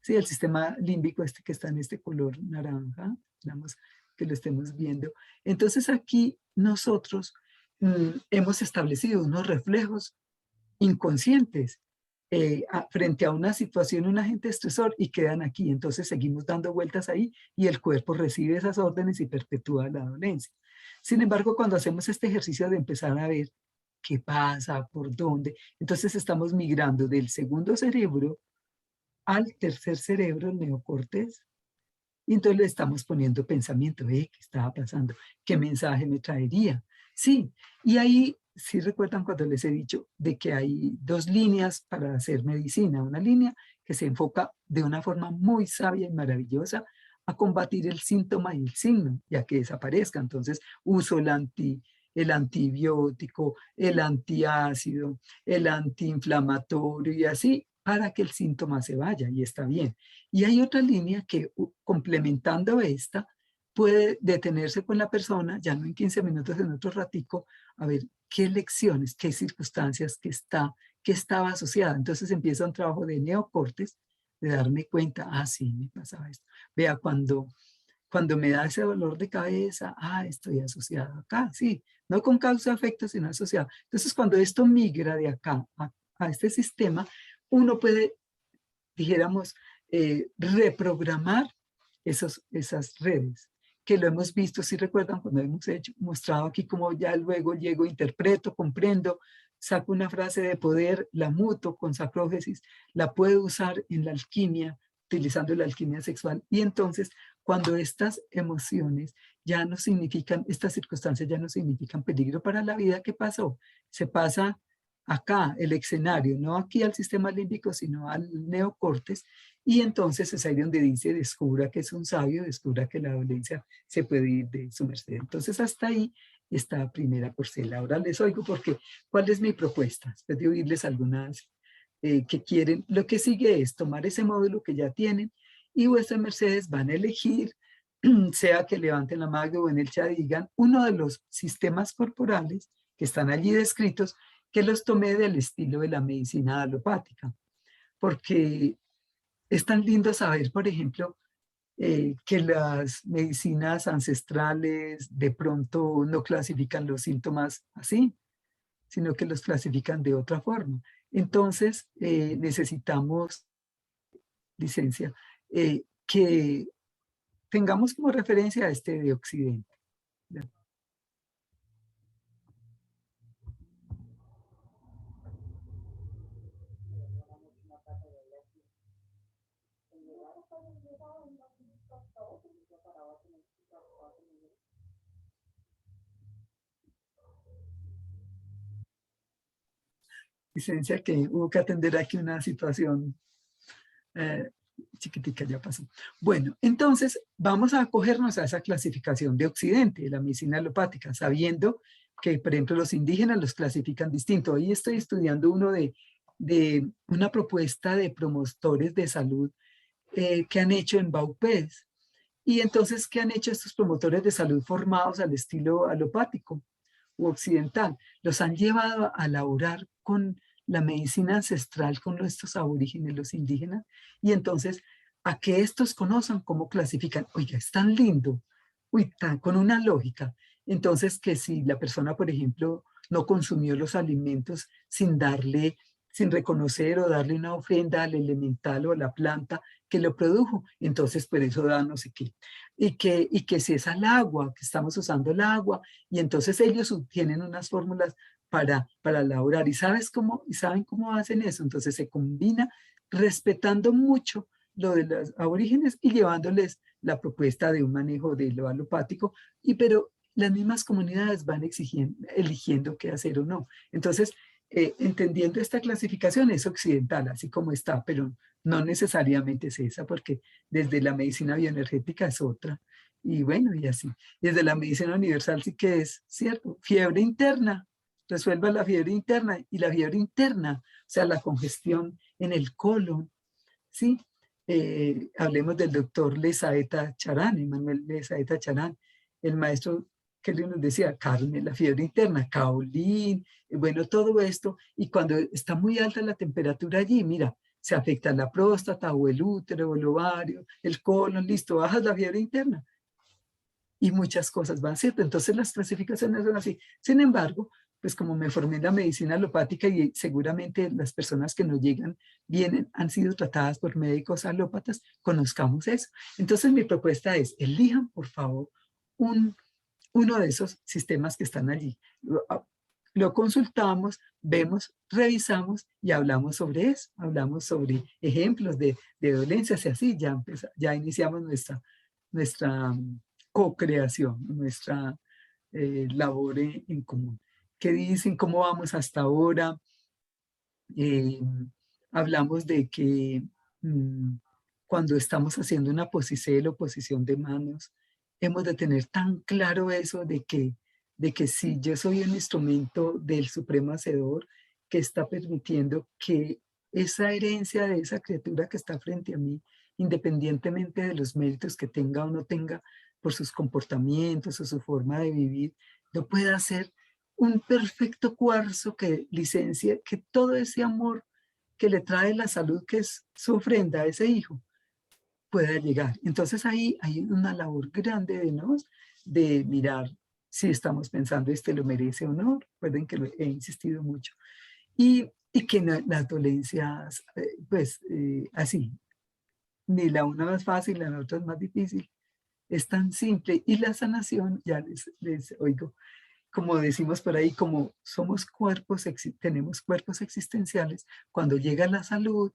Speaker 1: Sí, el sistema límbico que está en este color naranja, digamos que lo estemos viendo. Entonces aquí nosotros hemos establecido unos reflejos inconscientes frente a una situación, un agente estresor, y quedan aquí. Entonces seguimos dando vueltas ahí y el cuerpo recibe esas órdenes y perpetúa la dolencia. Sin embargo, cuando hacemos este ejercicio de empezar a ver qué pasa, por dónde, entonces estamos migrando del segundo cerebro al tercer cerebro, el neocortes, y entonces le estamos poniendo pensamiento, ¿qué estaba pasando? ¿Qué mensaje me traería? Sí, y ahí sí recuerdan cuando les he dicho de que hay dos líneas para hacer medicina. Una línea que se enfoca de una forma muy sabia y maravillosa a combatir el síntoma y el signo, ya que desaparezca. Entonces uso el antibiótico, el antiácido, el antiinflamatorio y así para que el síntoma se vaya y está bien. Y hay otra línea que complementando esta puede detenerse con la persona, ya no en 15 minutos, en otro ratico, a ver qué lecciones, qué circunstancias, qué estaba asociada. Entonces empieza un trabajo de neocortes, de darme cuenta, sí, me pasaba esto. Vea, cuando me da ese dolor de cabeza, estoy asociado acá, sí, no con causa-efecto, sino asociado. Entonces cuando esto migra de acá a este sistema, uno puede, dijéramos, reprogramar esas redes, que lo hemos visto, si recuerdan, cuando hemos mostrado aquí cómo ya luego llego, interpreto, comprendo, saco una frase de poder, la muto con sacrógesis, la puedo usar en la alquimia, utilizando la alquimia sexual, y entonces cuando estas emociones ya no significan, estas circunstancias ya no significan peligro para la vida, ¿qué pasó? Se pasa acá, el escenario, no aquí al sistema límbico, sino al neocortes, Y entonces es ahí donde dice, descubra que es un sabio, descubra que la dolencia se puede ir de su merced. Entonces hasta ahí está Primera Porcel. Ahora les oigo porque, ¿cuál es mi propuesta? Después de oírles algunas que quieren, lo que sigue es tomar ese módulo que ya tienen y vuestras mercedes van a elegir, sea que levanten la mano o en el chat digan, uno de los sistemas corporales que están allí descritos, que los tomé del estilo de la medicina alopática. Porque es tan lindo saber, por ejemplo, que las medicinas ancestrales de pronto no clasifican los síntomas así, sino que los clasifican de otra forma. Entonces, necesitamos, licencia, que tengamos como referencia a este de Occidente. Licencia, que hubo que atender aquí una situación chiquitica, ya pasó. Bueno, entonces vamos a acogernos a esa clasificación de Occidente, de la medicina alopática, sabiendo que, por ejemplo, los indígenas los clasifican distinto. Hoy estoy estudiando uno de una propuesta de promotores de salud que han hecho en Baupés. Y entonces, ¿qué han hecho estos promotores de salud formados al estilo alopático u occidental? Los han llevado a laborar con la medicina ancestral, con estos aborígenes, los indígenas, y entonces a que estos conozcan cómo clasifican. Oiga, es tan lindo, uy, con una lógica. Entonces, que si la persona, por ejemplo, no consumió los alimentos sin darle, sin reconocer o darle una ofrenda al elemental o a la planta que lo produjo, entonces por eso da no sé qué. Y que si es al agua, que estamos usando el agua, y entonces ellos tienen unas fórmulas para elaborar. ¿Y saben cómo hacen eso? Entonces se combina respetando mucho lo de los aborígenes y llevándoles la propuesta de un manejo de lo alopático, pero las mismas comunidades van eligiendo qué hacer o no. Entonces, entendiendo esta clasificación es occidental, así como está, pero no necesariamente es esa, porque desde la medicina bioenergética es otra, y bueno, y así. Desde la medicina universal sí que es, ¿cierto? Fiebre interna, resuelva la fiebre interna, y la fiebre interna, o sea, la congestión en el colon, ¿sí? Hablemos del doctor Lezaeta Charán, Emanuel Lezaeta Charán, el maestro que le nos decía, Carmen, la fiebre interna, Caolín, bueno, todo esto, y cuando está muy alta la temperatura allí, mira, se afecta la próstata o el útero o el ovario, el colon, listo, bajas la fiebre interna. Y muchas cosas van, ¿cierto? Entonces las clasificaciones son así. Sin embargo, pues como me formé en la medicina alopática y seguramente las personas que nos llegan vienen, han sido tratadas por médicos alópatas, conozcamos eso. Entonces mi propuesta es, elijan por favor uno de esos sistemas que están allí. Lo consultamos, vemos, revisamos y hablamos sobre eso. Hablamos sobre ejemplos de dolencias y así ya iniciamos nuestra co-creación, nuestra labor en común. ¿Qué dicen? ¿Cómo vamos hasta ahora? Eh, Hablamos de que cuando estamos haciendo una posicel o posición de manos, hemos de tener tan claro eso de que si yo soy un instrumento del Supremo Hacedor que está permitiendo que esa herencia de esa criatura que está frente a mí, independientemente de los méritos que tenga o no tenga por sus comportamientos o su forma de vivir, lo pueda hacer un perfecto cuarzo que licencia, que todo ese amor que le trae la salud, que es su ofrenda a ese hijo, pueda llegar. Entonces ahí hay una labor grande de nos, de mirar si estamos pensando este lo merece o no. Recuerden que he insistido mucho. Y que las dolencias, pues así, ni la una más fácil, la otra es más difícil. Es tan simple. Y la sanación, ya les oigo, como decimos por ahí, como somos cuerpos, tenemos cuerpos existenciales, cuando llega la salud,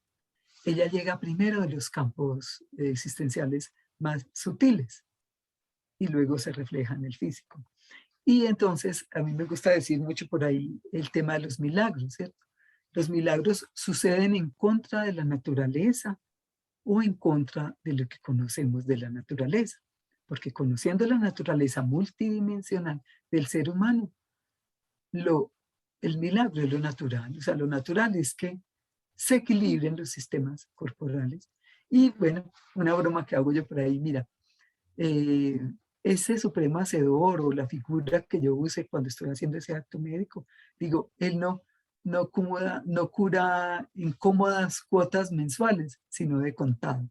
Speaker 1: ella llega primero de los campos existenciales más sutiles y luego se refleja en el físico. Y entonces a mí me gusta decir mucho por ahí el tema de los milagros, ¿cierto? Los milagros suceden en contra de la naturaleza o en contra de lo que conocemos de la naturaleza. Porque conociendo la naturaleza multidimensional del ser humano, el milagro es lo natural. O sea, lo natural es que se equilibren los sistemas corporales. Y bueno, una broma que hago yo por ahí, mira, eh, ese supremo hacedor o la figura que yo use cuando estoy haciendo ese acto médico, digo, él no cura en cómodas cuotas mensuales, sino de contado.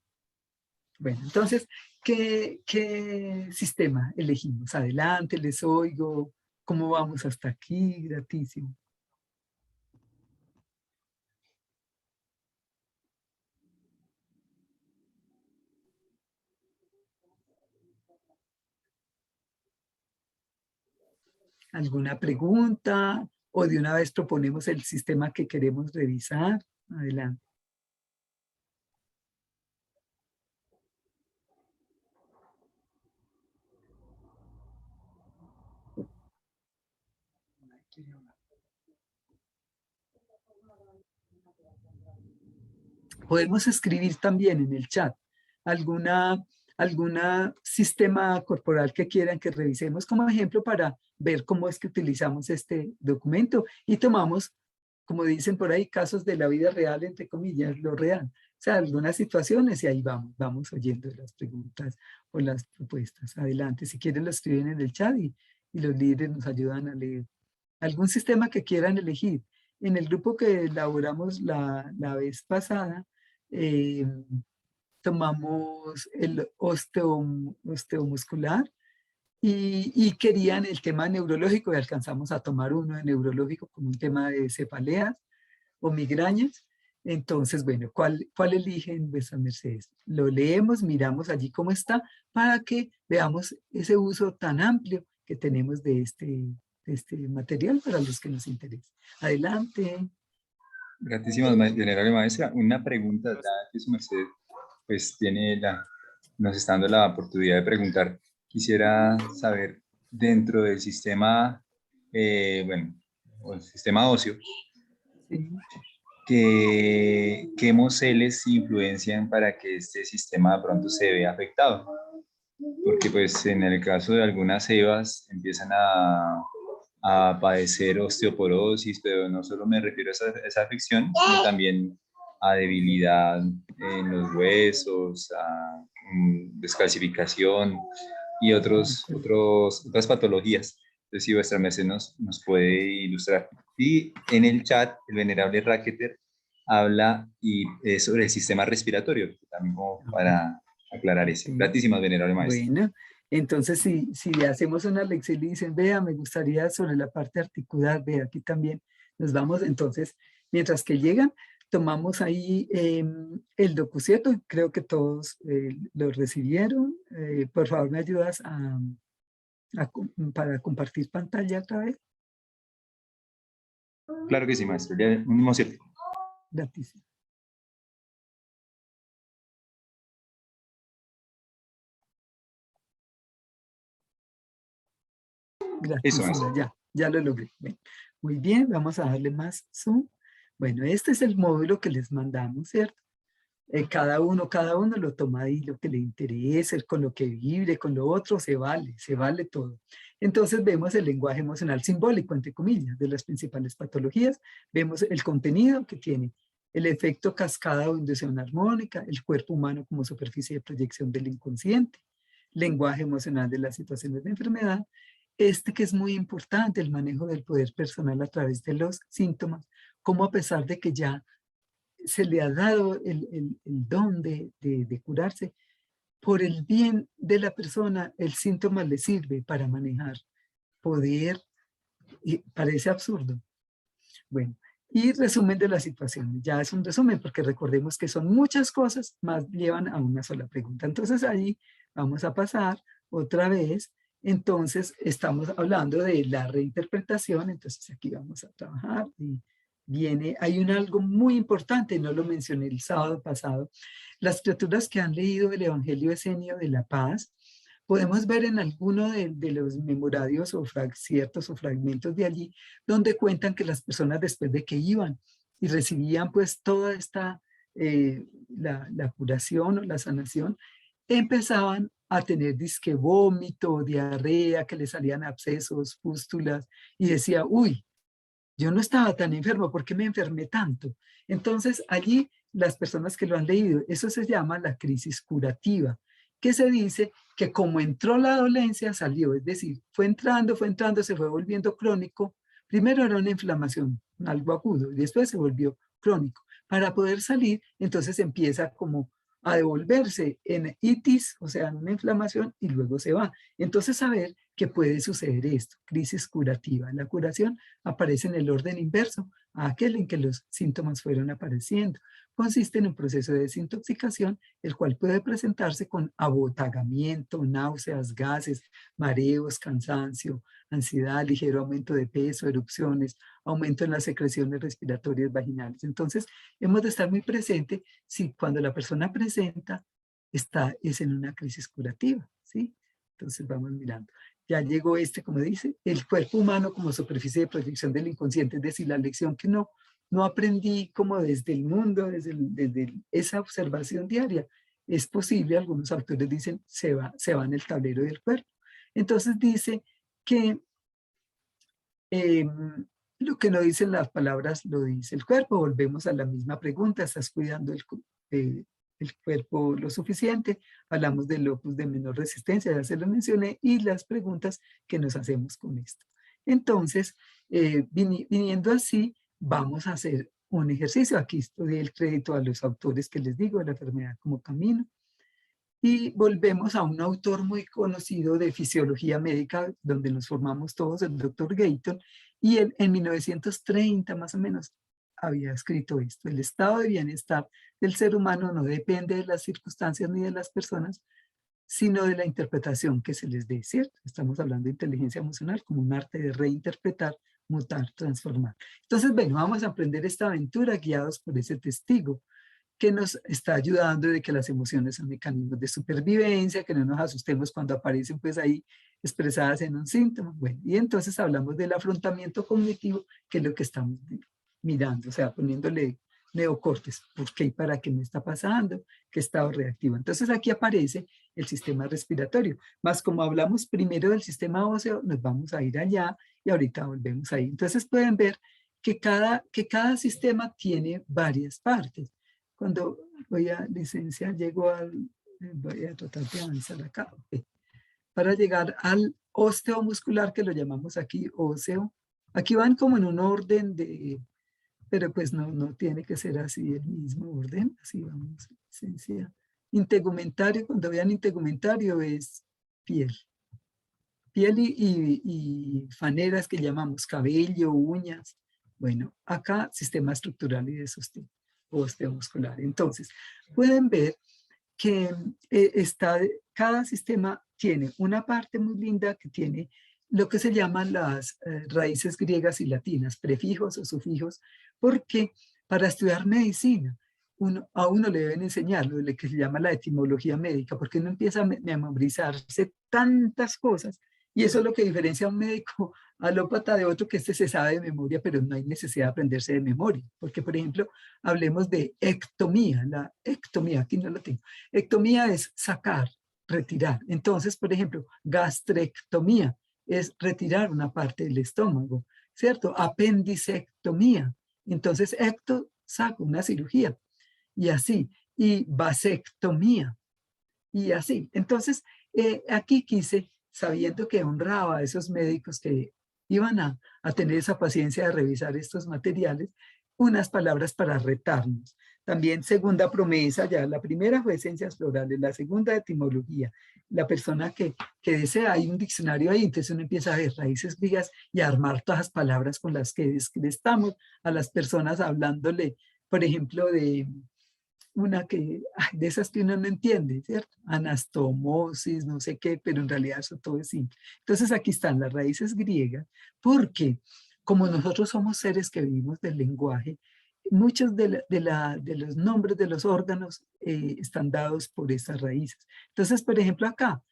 Speaker 1: Bueno, entonces, ¿qué sistema elegimos? Adelante, les oigo. ¿Cómo vamos hasta aquí? Gratísimo. ¿Alguna pregunta? ¿O de una vez proponemos el sistema que queremos revisar? Adelante. Podemos escribir también en el chat alguna sistema corporal que quieran que revisemos como ejemplo para ver cómo es que utilizamos este documento y tomamos, como dicen por ahí, casos de la vida real, entre comillas, lo real. O sea, algunas situaciones y ahí vamos oyendo las preguntas o las propuestas. Adelante, si quieren lo escriben en el chat y los líderes nos ayudan a leer. Algún sistema que quieran elegir. En el grupo que elaboramos la vez pasada, eh, tomamos el osteomuscular y querían el tema neurológico y alcanzamos a tomar uno de neurológico como un tema de cefaleas o migrañas. Entonces, bueno, ¿cuál eligen vuestras mercedes? Lo leemos, miramos allí cómo está para que veamos ese uso tan amplio que tenemos de este material para los que nos interesa. Adelante.
Speaker 2: Gratísimas, venerable maestra. Una pregunta, ya que su merced pues nos está dando la oportunidad de preguntar. Quisiera saber, dentro del sistema, bueno, o el sistema óseo,
Speaker 1: Sí.
Speaker 2: ¿qué moceles influencian para que este sistema de pronto se vea afectado? Porque pues en el caso de algunas cebas empiezan a padecer osteoporosis, pero no solo me refiero a esa afección, sino también a debilidad en los huesos, a descalcificación y otras patologías. Entonces, si vuestra merced nos puede ilustrar. Y en el chat, el venerable Racketer habla sobre el sistema respiratorio, también como para aclarar eso.
Speaker 1: Sí.
Speaker 2: Gratísimas, venerable maestro.
Speaker 1: Bueno, entonces si hacemos una lección y dicen, vea, me gustaría sobre la parte articular, vea, aquí también nos vamos. Entonces, mientras que llegan, tomamos ahí el documento, creo que todos lo recibieron. Por favor, ¿me ayudas para compartir pantalla otra vez?
Speaker 2: Claro que sí, maestro. Ya, un mismo cierto.
Speaker 1: Gratis.
Speaker 2: Eso,
Speaker 1: Gracias, ya lo logré. Bien. Muy bien, vamos a darle más zoom. Bueno, este es el módulo que les mandamos, ¿cierto? Cada uno lo toma ahí, lo que le interese, con lo que vibre, con lo otro, se vale todo. Entonces vemos el lenguaje emocional simbólico, entre comillas, de las principales patologías. Vemos el contenido que tiene, el efecto cascada o inducción armónica, el cuerpo humano como superficie de proyección del inconsciente, lenguaje emocional de las situaciones de enfermedad, que es muy importante, el manejo del poder personal a través de los síntomas, como a pesar de que ya se le ha dado el don de curarse, por el bien de la persona, el síntoma le sirve para manejar poder, y parece absurdo. Bueno, y resumen de la situación, ya es un resumen porque recordemos que son muchas cosas, más llevan a una sola pregunta. Entonces ahí vamos a pasar otra vez. Entonces estamos hablando de la reinterpretación, entonces aquí vamos a trabajar y hay algo muy importante, no lo mencioné el sábado pasado. Las criaturas que han leído el Evangelio Esenio de la Paz, podemos ver en alguno de los memorarios o ciertos o fragmentos de allí, donde cuentan que las personas después de que iban y recibían pues toda la curación o la sanación, empezaban a tener disque vómito, diarrea, que les salían abscesos, pústulas, y decía, uy, yo no estaba tan enfermo, ¿por qué me enfermé tanto? Entonces, allí las personas que lo han leído, eso se llama la crisis curativa, que se dice que como entró la dolencia, salió, es decir, fue entrando, se fue volviendo crónico. Primero era una inflamación, algo agudo, y después se volvió crónico. Para poder salir, entonces empieza como a devolverse en itis, o sea, en una inflamación, y luego se va. Entonces, saber que puede suceder esto, crisis curativa. La curación aparece en el orden inverso a aquel en que los síntomas fueron apareciendo. Consiste en un proceso de desintoxicación, el cual puede presentarse con abotagamiento, náuseas, gases, mareos, cansancio, ansiedad, ligero aumento de peso, erupciones, aumento en las secreciones respiratorias vaginales. Entonces, hemos de estar muy presente si cuando la persona presenta es en una crisis curativa, ¿sí? Entonces vamos mirando. Ya llegó como dice, el cuerpo humano como superficie de proyección del inconsciente, es decir, la lección que no aprendí como desde el mundo, desde esa observación diaria. Es posible, algunos autores dicen, se va en el tablero del cuerpo. Entonces dice que lo que no dicen las palabras lo dice el cuerpo. Volvemos a la misma pregunta, ¿estás cuidando el cuerpo lo suficiente? Hablamos del locus de menor resistencia, ya se lo mencioné, y las preguntas que nos hacemos con esto. Entonces, viniendo así, vamos a hacer un ejercicio. Aquí doy el crédito a los autores que les digo, de la enfermedad como camino. Y volvemos a un autor muy conocido de fisiología médica, donde nos formamos todos, el doctor Gayton, y él en 1930 más o menos había escrito esto: el estado de bienestar del ser humano no depende de las circunstancias ni de las personas, sino de la interpretación que se les dé, ¿cierto? Estamos hablando de inteligencia emocional como un arte de reinterpretar, mutar, transformar. Entonces, bueno, vamos a aprender esta aventura guiados por ese testigo que nos está ayudando de que las emociones son mecanismos de supervivencia, que no nos asustemos cuando aparecen pues ahí expresadas en un síntoma. Bueno, y entonces hablamos del afrontamiento cognitivo, que es lo que estamos mirando, o sea, poniéndole neocortes, ¿por qué y para qué me está pasando? ¿Qué estado reactivo? Entonces aquí aparece el sistema respiratorio, más como hablamos primero del sistema óseo, nos vamos a ir allá y ahorita volvemos ahí. Entonces pueden ver que cada sistema tiene varias partes. Cuando voy a licenciar, voy a tratar de avanzar acá, okay, para llegar al osteomuscular, que lo llamamos aquí óseo. Aquí van como en un orden pero pues no tiene que ser así el mismo orden, así vamos, licenciar. Integumentario, cuando vean integumentario es piel. Piel y faneras que llamamos cabello, uñas. Bueno, acá sistema estructural y de sostén osteomuscular. Entonces, pueden ver que cada sistema tiene una parte muy linda que tiene lo que se llaman las raíces griegas y latinas, prefijos o sufijos, porque para estudiar medicina a uno le deben enseñar lo que se llama la etimología médica, porque uno empieza a memorizarse tantas cosas, y eso es lo que diferencia a un médico alópata de otro, que se sabe de memoria, pero no hay necesidad de aprenderse de memoria. Porque, por ejemplo, hablemos de ectomía. La ectomía, aquí no la tengo. Ectomía es sacar, retirar. Entonces, por ejemplo, gastrectomía es retirar una parte del estómago, ¿cierto? Apendicectomía. Entonces, ecto, saco, una cirugía. Y así. Y vasectomía. Y así. Entonces, aquí quise, sabiendo que honraba a esos médicos que iban a tener esa paciencia de revisar estos materiales, unas palabras para retarnos. También segunda promesa, ya la primera fue ciencias florales, la segunda etimología. La persona que desea, hay un diccionario ahí, entonces uno empieza a ver raíces griegas y a armar todas las palabras con las que estamos a las personas hablándole, por ejemplo, de una de esas que uno no entiende, ¿cierto? Anastomosis, no sé qué, pero en realidad eso todo es simple. Entonces aquí están las raíces griegas, porque como nosotros somos seres que vivimos del lenguaje, muchos de los nombres de los órganos están dados por esas raíces. Entonces, por ejemplo, acá,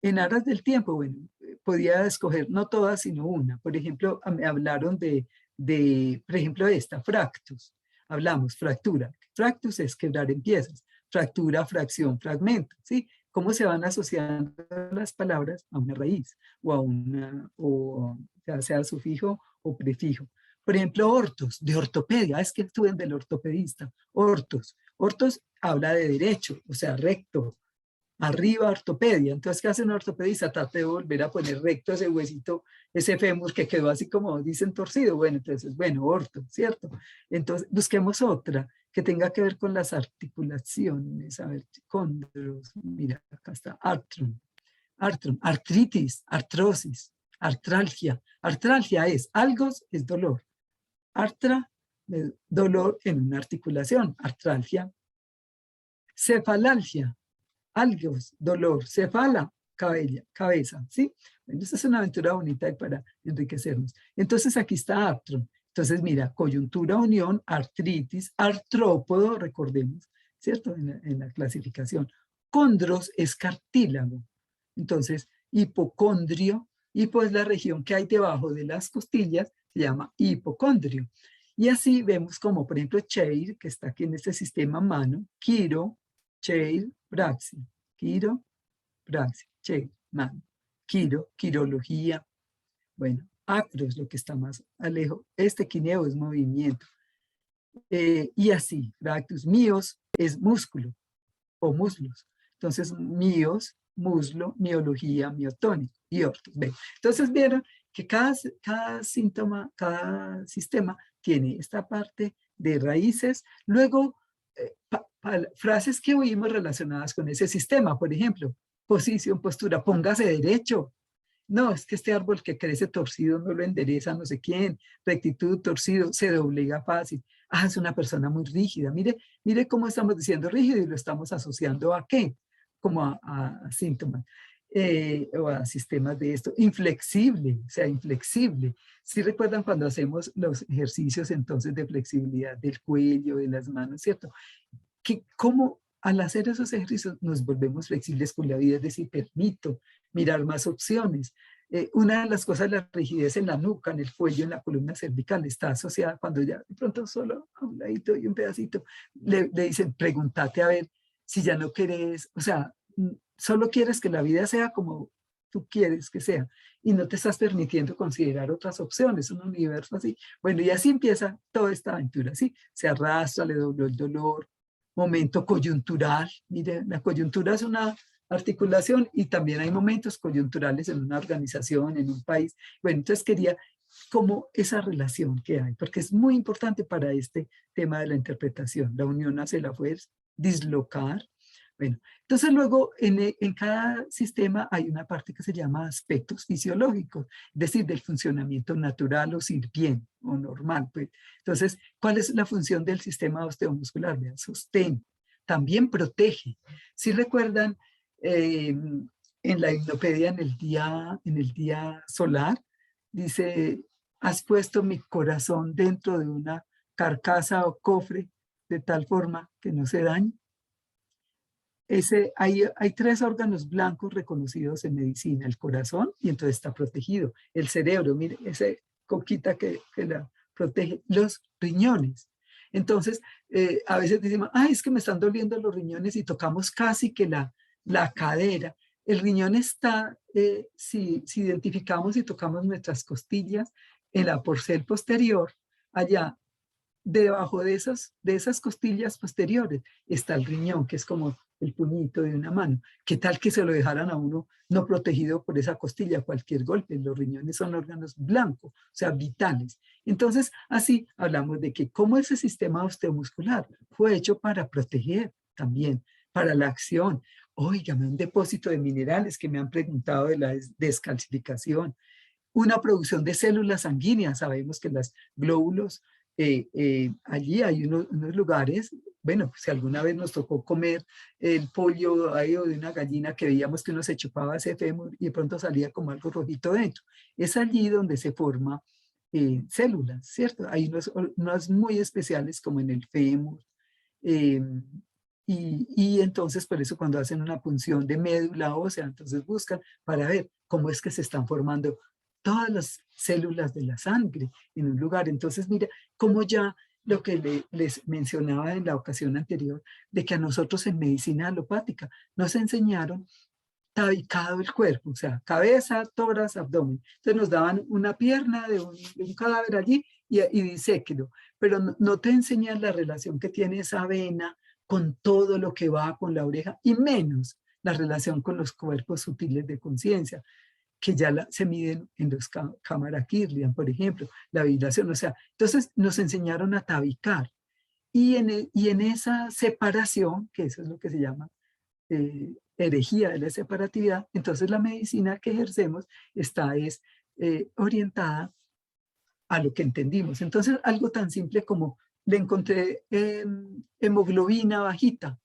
Speaker 1: en aras del tiempo, bueno, podía escoger no todas, sino una. Por ejemplo, me hablaron por ejemplo, esta, fractus. hablamos, fractura. Fractus es quebrar en piezas. Fractura, fracción, fragmento, ¿sí? ¿Cómo se van asociando las palabras a una raíz o a una, o ya sea sufijo o prefijo? Por ejemplo, ortos, de ortopedia, es que estudian del ortopedista. Ortos, ortos habla de derecho, o sea, recto. Arriba ortopedia, entonces ¿qué hace un ortopedista? Trata de volver a poner recto ese huesito, ese fémur que quedó así como dicen torcido. Bueno, entonces, bueno, orto, ¿cierto? Entonces busquemos otra que tenga que ver con las articulaciones. A ver, condros, mira, acá está, artrum, artrum, artritis, artrosis, artralgia. Artralgia es, algos es dolor, artra, dolor en una articulación, artralgia. Cefalalgia, algos, dolor, cefala, cabeza, ¿sí? Bueno, esta es una aventura bonita y para enriquecernos. Entonces aquí está artro. Entonces mira, coyuntura, unión, artritis, artrópodo, recordemos, ¿cierto? En la clasificación. Condros es cartílago. Entonces, hipocondrio, hipo es la región que hay debajo de las costillas, se llama hipocondrio. Y así vemos como, por ejemplo, Cheir, que está aquí en este sistema mano, Quiro, Cheir, Praxi, Quiro, Praxi, Cheir, mano, Quiro, quirología, bueno, acro es lo que está más alejo, este quineo es movimiento, y así, Fractus, míos es músculo o muslos, entonces míos, muslo, miología, miotónico y ortos. Entonces vieron que cada síntoma, cada sistema tiene esta parte de raíces, luego frases que oímos relacionadas con ese sistema, por ejemplo, posición, postura, póngase derecho. No, es que este árbol que crece torcido no lo endereza no sé quién, rectitud, torcido, se doblega fácil. Ah, es una persona muy rígida. Mire cómo estamos diciendo rígido y lo estamos asociando a qué, como a síntomas. O a sistemas de esto, inflexible, o sea, inflexible. ¿Sí recuerdan cuando hacemos los ejercicios entonces de flexibilidad del cuello, de las manos, cierto? Que cómo al hacer esos ejercicios nos volvemos flexibles con la vida, es decir, permito mirar más opciones. Una de las cosas, la rigidez en la nuca, en el cuello, en la columna cervical, está asociada cuando ya de pronto solo a un ladito y un pedacito, le dicen, pregúntate a ver si ya no quieres, o sea, solo quieres que la vida sea como tú quieres que sea y no te estás permitiendo considerar otras opciones, un universo así. Bueno, y así empieza toda esta aventura, ¿sí? Se arrastra, le dobló el dolor, momento coyuntural. Mire, la coyuntura es una articulación y también hay momentos coyunturales en una organización, en un país. Bueno, entonces quería como esa relación que hay, porque es muy importante para este tema de la interpretación. La unión hace la fuerza, dislocar. Bueno, entonces luego en cada sistema hay una parte que se llama aspectos fisiológicos, es decir, del funcionamiento natural o bien o normal. Pues. Entonces, ¿cuál es la función del sistema osteomuscular? Vean, sostén, también protege. Si recuerdan, en la himnopedia en el día solar, dice, has puesto mi corazón dentro de una carcasa o cofre de tal forma que no se dañe. Hay tres órganos blancos reconocidos en medicina, el corazón, y entonces está protegido, el cerebro, mire, ese coquita que la protege, los riñones. Entonces, a veces decimos, ay, es que me están doliendo los riñones y tocamos casi que la cadera. El riñón está, si identificamos y tocamos nuestras costillas, en la porcel posterior, allá debajo de esas costillas posteriores está el riñón, que es como el puñito de una mano. ¿Qué tal que se lo dejaran a uno no protegido por esa costilla? Cualquier golpe, los riñones son órganos blancos, o sea, vitales. Entonces, así hablamos de que cómo ese sistema osteomuscular fue hecho para proteger también, para la acción. Óigame, un depósito de minerales que me han preguntado de la descalcificación, una producción de células sanguíneas. Sabemos que los glóbulos, allí hay unos lugares, bueno, si alguna vez nos tocó comer el pollo ahí o de una gallina que veíamos que uno se chupaba ese fémur y de pronto salía como algo rojito dentro. Es allí donde se forman células, ¿cierto? Hay unas muy especiales como en el fémur. eh, y entonces por eso cuando hacen una punción de médula ósea, entonces buscan para ver cómo es que se están formando todas las células de la sangre en un lugar. Entonces, mira, cómo ya lo que les mencionaba en la ocasión anterior, de que a nosotros en medicina alopática nos enseñaron tabicado el cuerpo, o sea, cabeza, tórax, abdomen. Entonces nos daban una pierna de un cadáver allí y diséquelo, pero no te enseñan la relación que tiene esa vena con todo lo que va con la oreja y menos la relación con los cuerpos sutiles de conciencia, que ya se miden en los cámara Kirlian, por ejemplo, la vibración, o sea, entonces nos enseñaron a tabicar y en esa separación, que eso es lo que se llama herejía de la separatividad, entonces la medicina que ejercemos está orientada a lo que entendimos. Entonces algo tan simple como le encontré hemoglobina bajita,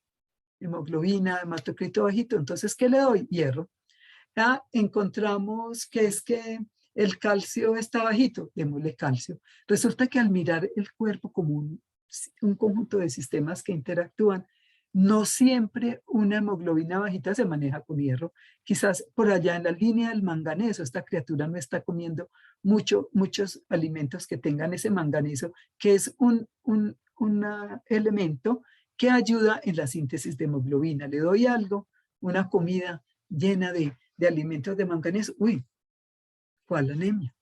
Speaker 1: hemoglobina, hematocrito bajito, entonces ¿qué le doy? Hierro. Encontramos que es que el calcio está bajito, démosle calcio. Resulta que al mirar el cuerpo como un conjunto de sistemas que interactúan, no siempre una hemoglobina bajita se maneja con hierro. Quizás por allá en la línea del manganeso, esta criatura no está comiendo muchos alimentos que tengan ese manganeso, que es un elemento que ayuda en la síntesis de hemoglobina. Le doy algo, una comida llena de alimentos de manganeso. Uy, ¿cuál anemia?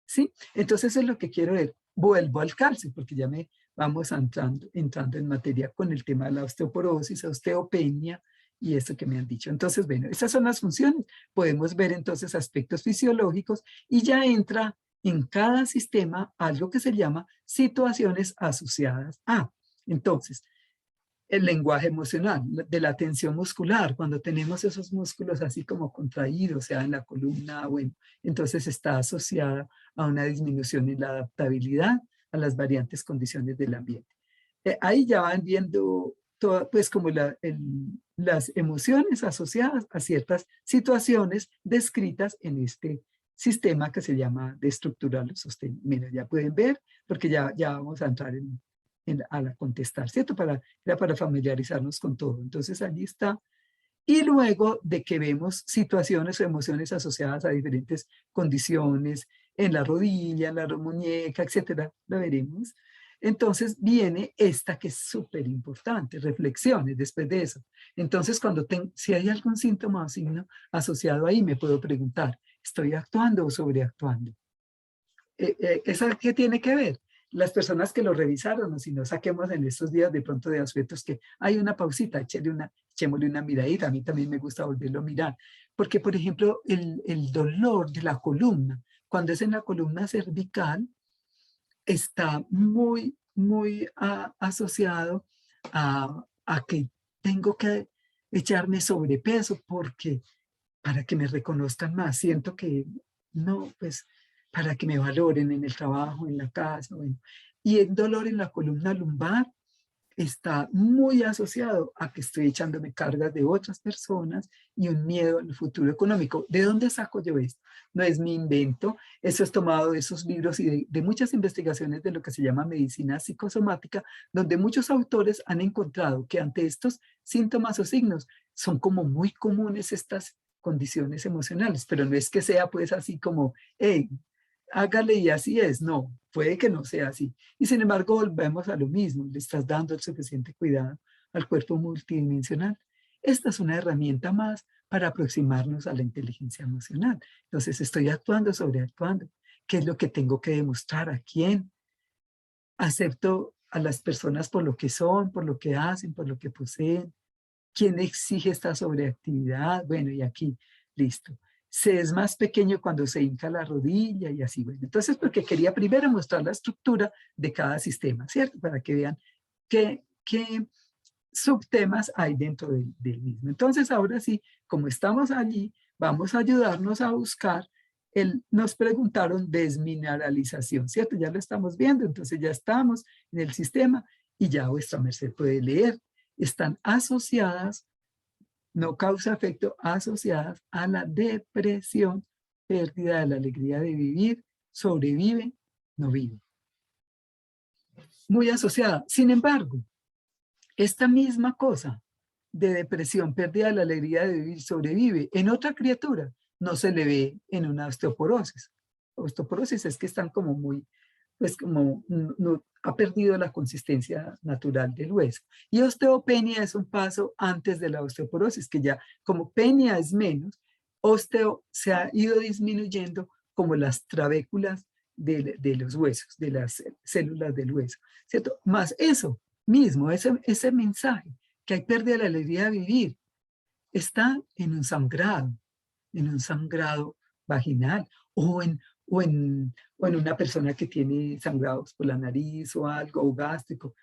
Speaker 1: ¿Sí? Entonces eso es lo que quiero ver. Vuelvo al calcio, porque ya vamos entrando en materia con el tema de la osteoporosis, osteopenia y esto que me han dicho. Entonces, bueno, esas son las funciones. Podemos ver entonces aspectos fisiológicos y ya entra en cada sistema algo que se llama situaciones asociadas a. Entonces, el lenguaje emocional, de la tensión muscular, cuando tenemos esos músculos así como contraídos, sea en la columna, bueno, entonces está asociada a una disminución en la adaptabilidad a las variantes condiciones del ambiente. Ahí ya van viendo todo, pues como las emociones asociadas a ciertas situaciones descritas en este sistema que se llama de estructural sostenible. Mira, ya pueden ver, porque ya vamos a entrar a contestar, ¿cierto? Era para familiarizarnos con todo. Entonces allí está. Y luego de que vemos situaciones o emociones asociadas a diferentes condiciones, en la rodilla, en la muñeca, etcétera, la veremos. Entonces viene esta que es súper importante, reflexiones después de eso. Entonces, si hay algún síntoma o signo asociado ahí, me puedo preguntar, ¿estoy actuando o sobreactuando? ¿Esa qué tiene que ver? Las personas que lo revisaron, o si no saquemos en estos días de pronto de aspectos que hay una pausita, echémosle una miradita, a mí también me gusta volverlo a mirar, porque por ejemplo el dolor de la columna, cuando es en la columna cervical, está muy asociado a que tengo que echarme sobrepeso porque para que me reconozcan más, siento que no, pues para que me valoren en el trabajo, en la casa, bueno. Y el dolor en la columna lumbar está muy asociado a que estoy echándome cargas de otras personas y un miedo al futuro económico. ¿De dónde saco yo esto? No es mi invento, eso es tomado de esos libros y de muchas investigaciones de lo que se llama medicina psicosomática, donde muchos autores han encontrado que ante estos síntomas o signos son como muy comunes estas condiciones emocionales, pero no es que sea pues así como, hey, hágale y así es, no, puede que no sea así. Y sin embargo volvemos a lo mismo, le estás dando el suficiente cuidado al cuerpo multidimensional. Esta es una herramienta más para aproximarnos a la inteligencia emocional. Entonces estoy actuando, sobreactuando. ¿Qué es lo que tengo que demostrar? ¿A quién? ¿Acepto a las personas por lo que son, por lo que hacen, por lo que poseen? ¿Quién exige esta sobreactividad? Bueno, y aquí, listo. Se es más pequeño cuando se hinca la rodilla y así. Bueno, entonces, porque quería primero mostrar la estructura de cada sistema, ¿cierto? Para que vean qué subtemas hay dentro del mismo. Entonces, ahora sí, como estamos allí, vamos a ayudarnos a buscar nos preguntaron desmineralización, ¿cierto? Ya lo estamos viendo, entonces ya estamos en el sistema y ya vuestra merced puede leer. Están asociadas, no causa-efecto, asociadas a la depresión, pérdida de la alegría de vivir, sobrevive, no vive. Muy asociada. Sin embargo, esta misma cosa de depresión, pérdida de la alegría de vivir, sobrevive en otra criatura, no se le ve en una osteoporosis. Osteoporosis es que están como pues como no ha perdido la consistencia natural del hueso. Y osteopenia es un paso antes de la osteoporosis, que ya como penia es menos, osteo se ha ido disminuyendo como las trabéculas de los huesos, de las células del hueso, ¿cierto? Más eso mismo, ese mensaje, que hay pérdida de la alegría de vivir, está en un sangrado vaginal o en una persona que tiene sangrados por la nariz o algo, o gástrico,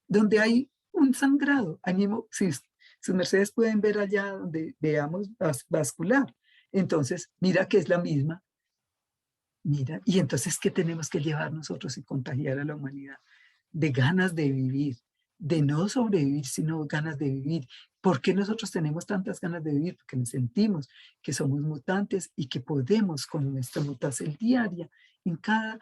Speaker 1: donde hay un sangrado. Ahí mismo, si sus mercedes pueden ver allá donde veamos vascular, entonces mira que es la misma, mira, y entonces ¿qué tenemos que llevar nosotros y contagiar a la humanidad? De ganas de vivir, de no sobrevivir, sino ganas de vivir. ¿Por qué nosotros tenemos tantas ganas de vivir? Porque nos sentimos que somos mutantes y que podemos con nuestra mutación diaria, en cada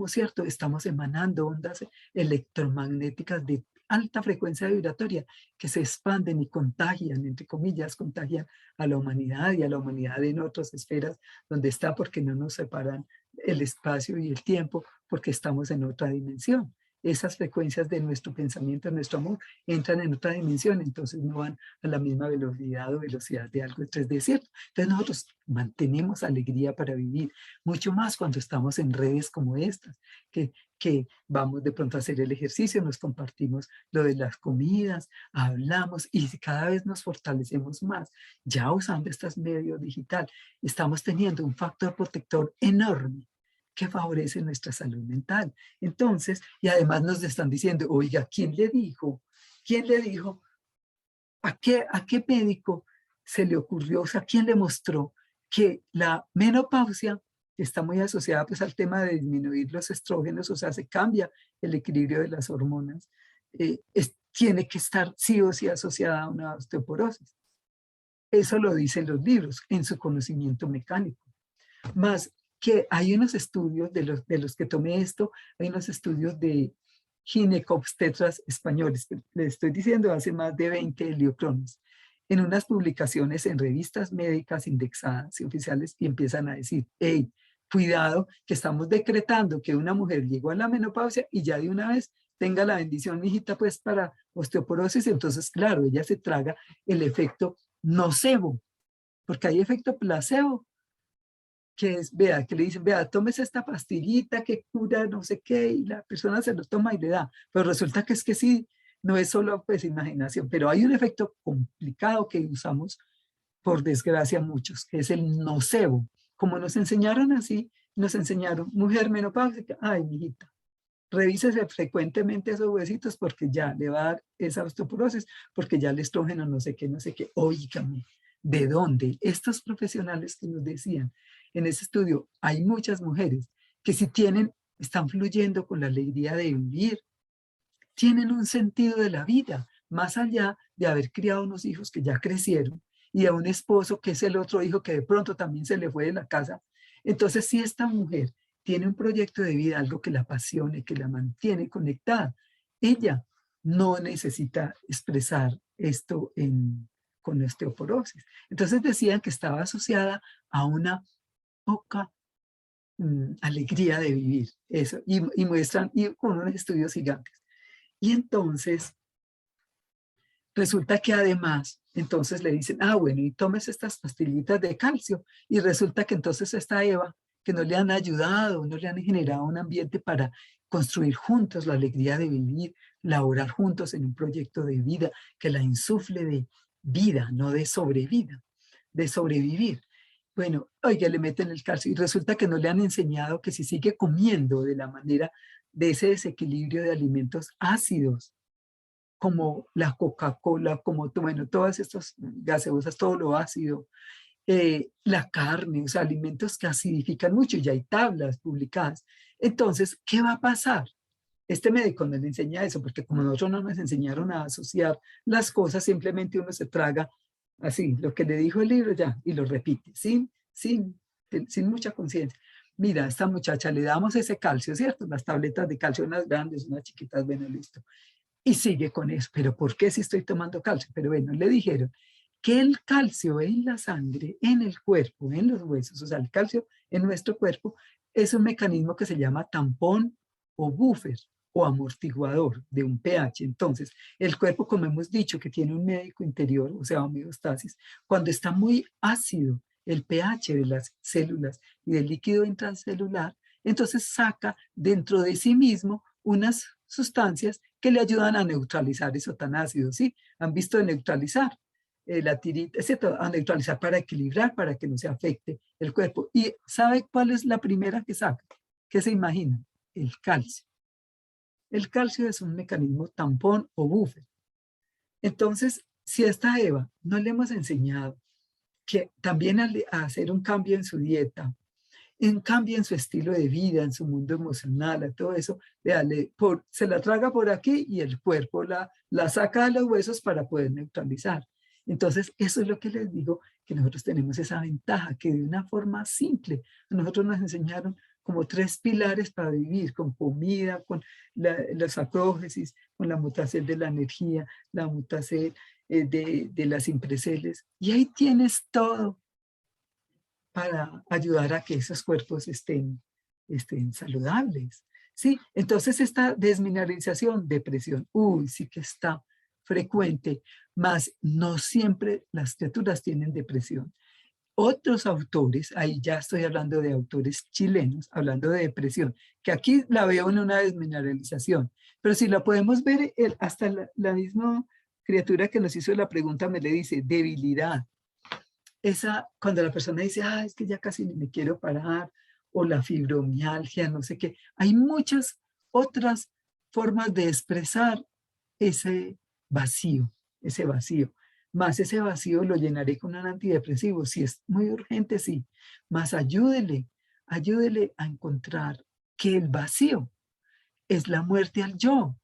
Speaker 1: cierto, estamos emanando ondas electromagnéticas de alta frecuencia vibratoria que se expanden y contagian, entre comillas, contagian a la humanidad y a la humanidad en otras esferas donde está, porque no nos separan el espacio y el tiempo, porque estamos en otra dimensión. Esas frecuencias de nuestro pensamiento, nuestro amor, entran en otra dimensión, entonces no van a la misma velocidad o velocidad de algo de 3D, ¿cierto? Entonces nosotros mantenemos alegría para vivir, mucho más cuando estamos en redes como estas, que vamos de pronto a hacer el ejercicio, nos compartimos lo de las comidas, hablamos y cada vez nos fortalecemos más. Ya usando estos medios digital, estamos teniendo un factor protector enorme que favorece nuestra salud mental. Entonces, y además nos están diciendo, oiga, ¿quién le dijo? ¿Quién le dijo? ¿A qué médico se le ocurrió? O sea, ¿quién le mostró que la menopausia está muy asociada pues al tema de disminuir los estrógenos, o sea, se cambia el equilibrio de las hormonas, tiene que estar sí o sí asociada a una osteoporosis? Eso lo dicen los libros en su conocimiento mecánico. Más que hay unos estudios de los que tomé esto, hay unos estudios de ginecobstetras españoles, les estoy diciendo hace más de 20 heliocronos, en unas publicaciones en revistas médicas indexadas y oficiales, y empiezan a decir, hey, cuidado, que estamos decretando que una mujer llegó a la menopausia y ya de una vez tenga la bendición, mijita, pues para osteoporosis. Entonces, claro, ella se traga el efecto nocebo, porque hay efecto placebo, que es, vea, que le dicen, vea, tómese esta pastillita que cura no sé qué, y la persona se lo toma y le da. Pero resulta que es que sí, no es solo pues imaginación, pero hay un efecto complicado que usamos, por desgracia, muchos, que es el nocebo. Como nos enseñaron así, nos enseñaron, mujer menopáusica, ay, mijita, revísese frecuentemente esos huesitos porque ya le va a dar esa osteoporosis, porque ya el estrógeno no sé qué, oígame, ¿de dónde? Estos profesionales que nos decían en ese estudio, hay muchas mujeres que si están fluyendo con la alegría de vivir, tienen un sentido de la vida, más allá de haber criado unos hijos que ya crecieron y a un esposo que es el otro hijo que de pronto también se le fue de la casa. Entonces, si esta mujer tiene un proyecto de vida, algo que la apasione, que la mantiene conectada, ella no necesita expresar esto con osteoporosis. Entonces decían que estaba asociada a una poca alegría de vivir, eso, y muestran y con unos estudios gigantes. Y entonces resulta que además, entonces le dicen, bueno, y tomes estas pastillitas de calcio. Y resulta que entonces esta Eva, que no le han ayudado, no le han generado un ambiente para construir juntos la alegría de vivir, laborar juntos en un proyecto de vida que la insufle de vida, no de sobrevida, de sobrevivir. Bueno, oiga, le meten el calcio y resulta que no le han enseñado que si sigue comiendo de la manera de ese desequilibrio de alimentos ácidos, como la Coca-Cola, como bueno, todas estas gaseosas, todo lo ácido, la carne, o sea, alimentos que acidifican mucho, y hay tablas publicadas. Entonces, ¿qué va a pasar? Este médico no le enseña eso, porque como nosotros no nos enseñaron a asociar las cosas, simplemente uno se traga así, lo que le dijo el libro ya, y lo repite, sin mucha conciencia. Mira, a esta muchacha le damos ese calcio, ¿cierto? Las tabletas de calcio, unas grandes, unas chiquitas, bueno, listo. Y sigue con eso. ¿Pero por qué si estoy tomando calcio? Pero bueno, le dijeron que el calcio en la sangre, en el cuerpo, en los huesos, o sea, el calcio en nuestro cuerpo, es un mecanismo que se llama tampón o buffer o amortiguador de un pH. Entonces, el cuerpo, como hemos dicho, que tiene un médico interior, o sea, homeostasis, cuando está muy ácido el pH de las células y del líquido intracelular, entonces saca dentro de sí mismo unas sustancias que le ayudan a neutralizar eso tan ácido, ¿sí? Han visto de neutralizar la tirita, etc., a neutralizar para equilibrar, para que no se afecte el cuerpo. ¿Y sabe cuál es la primera que saca? ¿Qué se imaginan? El calcio. El calcio es un mecanismo tampón o buffer. Entonces, si a esta Eva no le hemos enseñado que también a hacer un cambio en su dieta, un cambio en su estilo de vida, en su mundo emocional, a todo eso, se la traga por aquí y el cuerpo la saca de los huesos para poder neutralizar. Entonces, eso es lo que les digo, que nosotros tenemos esa ventaja, que de una forma simple, a nosotros nos enseñaron como 3 pilares para vivir, con comida, con los acrógesis, con la mutación de la energía, la mutación de las impreseles. Y ahí tienes todo para ayudar a que esos cuerpos estén saludables. ¿Sí? Entonces esta desmineralización, depresión, sí que está frecuente, más no siempre las criaturas tienen depresión. Otros autores, ahí ya estoy hablando de autores chilenos, hablando de depresión, que aquí la veo en una desmineralización, pero si la podemos ver, hasta la misma criatura que nos hizo la pregunta me le dice debilidad. Cuando la persona dice, es que ya casi ni me quiero parar, o la fibromialgia, no sé qué, hay muchas otras formas de expresar ese vacío, ese vacío. Más ese vacío lo llenaré con un antidepresivo, si es muy urgente, sí. Más ayúdele a encontrar que el vacío es la muerte al yo,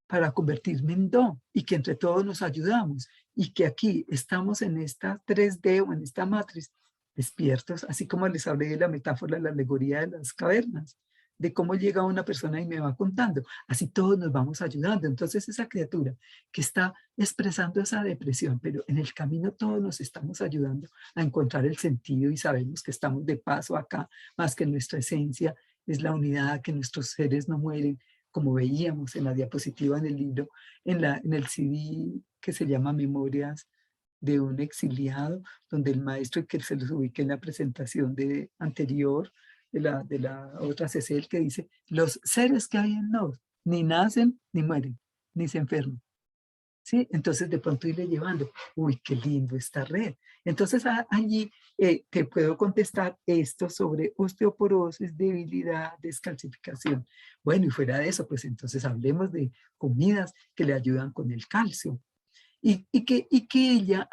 Speaker 1: para convertirme en do, y que entre todos nos ayudamos, y que aquí estamos en esta 3D o en esta matriz despiertos, así como les hablé de la metáfora, la alegoría de las cavernas, de cómo llega una persona y me va contando, así todos nos vamos ayudando. Entonces esa criatura que está expresando esa depresión, pero en el camino todos nos estamos ayudando a encontrar el sentido y sabemos que estamos de paso acá, más que nuestra esencia es la unidad, que nuestros seres no mueren, como veíamos en la diapositiva en el libro, en el CD que se llama Memorias de un exiliado, donde el maestro, que se los ubique en la presentación anterior de la otra CCL, que dice, los seres que hay en nos ni nacen ni mueren, ni se enferman. ¿Sí? Entonces de pronto irle llevando, qué lindo esta red. Entonces allí te puedo contestar esto sobre osteoporosis, debilidad, descalcificación. Bueno, y fuera de eso, pues entonces hablemos de comidas que le ayudan con el calcio. Y que ella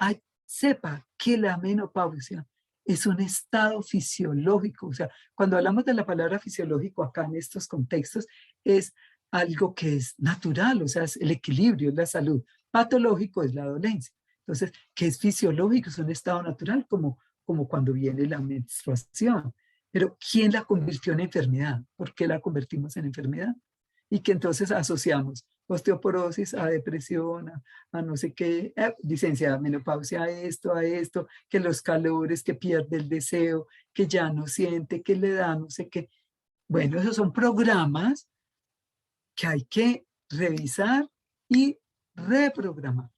Speaker 1: sepa que la menopausia es un estado fisiológico. O sea, cuando hablamos de la palabra fisiológico acá en estos contextos, es algo que es natural, o sea, es el equilibrio, es la salud. Patológico es la dolencia. Entonces, que es fisiológico, es un estado natural, como cuando viene la menstruación. Pero ¿quién la convirtió en enfermedad? ¿Por qué la convertimos en enfermedad? Y que entonces asociamos osteoporosis a depresión, a no sé qué, licenciada, menopausia a esto, que los calores, que pierde el deseo, que ya no siente, que le da no sé qué. Bueno, esos son programas que hay que revisar y reprogramar.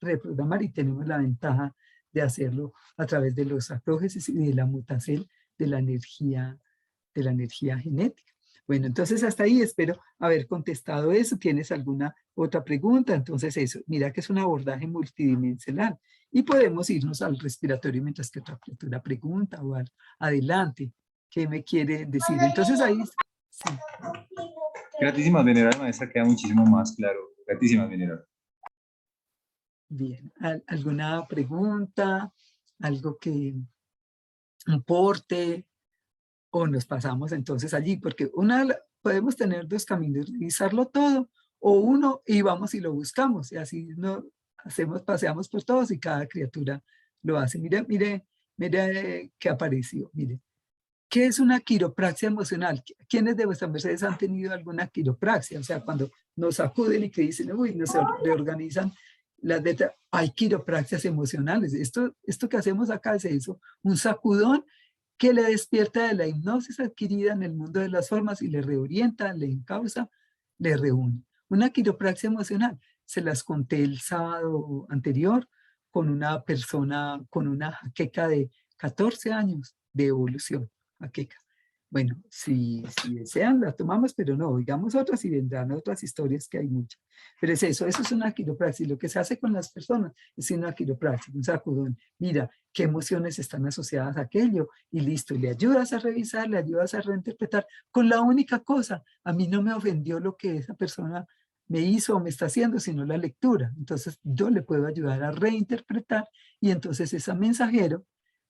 Speaker 1: Reprogramar, y tenemos la ventaja de hacerlo a través de los acrógesis y de la mutacel de la energía genética. Bueno, entonces hasta ahí espero haber contestado eso. ¿Tienes alguna otra pregunta? Entonces eso, mira que es un abordaje multidimensional y podemos irnos al respiratorio mientras que otra criatura pregunta o adelante. ¿Qué me quiere decir? Entonces ahí, sí.
Speaker 2: Gratísimas, venerable maestra, queda muchísimo más claro. Gratísimas, venerable.
Speaker 1: Bien, ¿alguna pregunta? ¿Algo que importe? ¿O nos pasamos entonces allí? Porque podemos tener 2 caminos, revisarlo todo, o uno y vamos y lo buscamos, y así no paseamos por todos y cada criatura lo hace. Mire que apareció, mire. ¿Qué es una quiropraxia emocional? ¿Quiénes de vuestras mercedes han tenido alguna quiropraxia? O sea, cuando nos acuden y que dicen, nos reorganizan las letras, hay quiropraxias emocionales. Esto que hacemos acá es eso, un sacudón que le despierta de la hipnosis adquirida en el mundo de las formas y le reorienta, le encausa, le reúne. Una quiropraxia emocional, se las conté el sábado anterior con una persona, con una jaqueca de 14 años de evolución, jaqueca. Bueno, si desean, la tomamos, pero no, digamos otras y vendrán otras historias que hay muchas. Pero es eso es una quiropraxis. Lo que se hace con las personas es una quiropraxis, un sacudón. Mira, qué emociones están asociadas a aquello y listo, le ayudas a revisar, le ayudas a reinterpretar con la única cosa, a mí no me ofendió lo que esa persona me hizo o me está haciendo, sino la lectura. Entonces yo le puedo ayudar a reinterpretar y entonces ese mensajero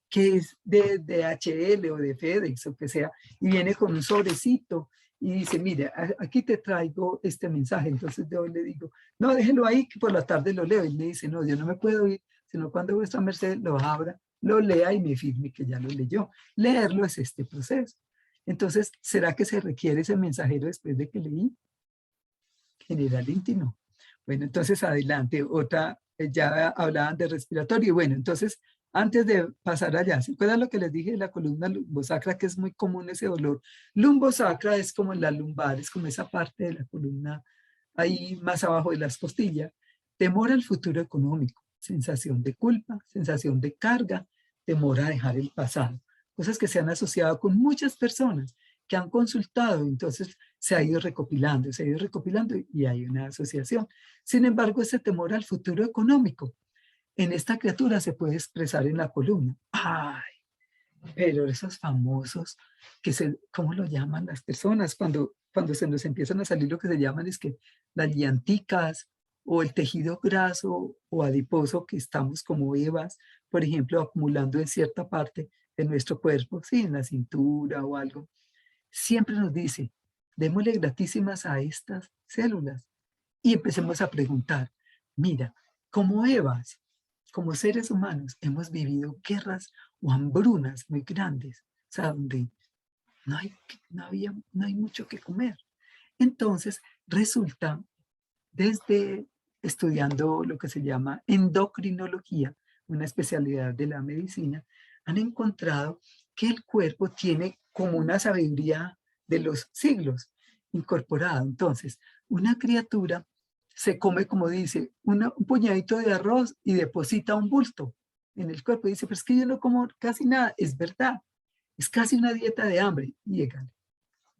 Speaker 1: que es de DHL o de FedEx o que sea, y viene con un sobrecito y dice, mire, aquí te traigo este mensaje. Entonces yo le digo, no, déjelo ahí que por la tarde lo leo. Y me dice, no, yo no me puedo ir, sino cuando vuestra merced lo abra, lo lea y me firme que ya lo leyó. Leerlo es este proceso. Entonces, ¿será que se requiere ese mensajero después de que leí? Generalmente no. Bueno, entonces adelante, otra, ya hablaban de respiratorio. Bueno, entonces, antes de pasar allá, ¿se acuerdan lo que les dije de la columna lumbosacra, que es muy común ese dolor? Lumbosacra es como la lumbar, es como esa parte de la columna ahí más abajo de las costillas. Temor al futuro económico, sensación de culpa, sensación de carga, temor a dejar el pasado. Cosas que se han asociado con muchas personas que han consultado, entonces se ha ido recopilando y hay una asociación. Sin embargo, ese temor al futuro económico en esta criatura se puede expresar en la columna. ¡Ay! Pero esos famosos, ¿cómo lo llaman las personas? Cuando se nos empiezan a salir lo que se llaman es que las llanticas o el tejido graso o adiposo que estamos como Evas, por ejemplo, acumulando en cierta parte de nuestro cuerpo, sí, en la cintura o algo, siempre nos dice, démosle gratísimas a estas células y empecemos a preguntar, mira, como Evas, como seres humanos, hemos vivido guerras o hambrunas muy grandes, o sea, donde no hay mucho que comer. Entonces, resulta, desde estudiando lo que se llama endocrinología, una especialidad de la medicina, han encontrado que el cuerpo tiene como una sabiduría de los siglos incorporada. Entonces, una criatura se come, como dice, un puñadito de arroz y deposita un bulto en el cuerpo. Y dice, pero es que yo no como casi nada. Es verdad, es casi una dieta de hambre. Y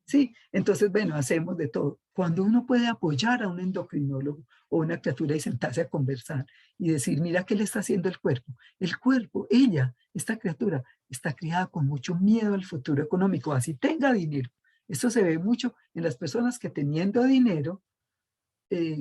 Speaker 1: sí, entonces, bueno, hacemos de todo. Cuando uno puede apoyar a un endocrinólogo o una criatura y sentarse a conversar y decir, mira qué le está haciendo el cuerpo. El cuerpo, ella, esta criatura, está criada con mucho miedo al futuro económico, así tenga dinero. Esto se ve mucho en las personas que teniendo dinero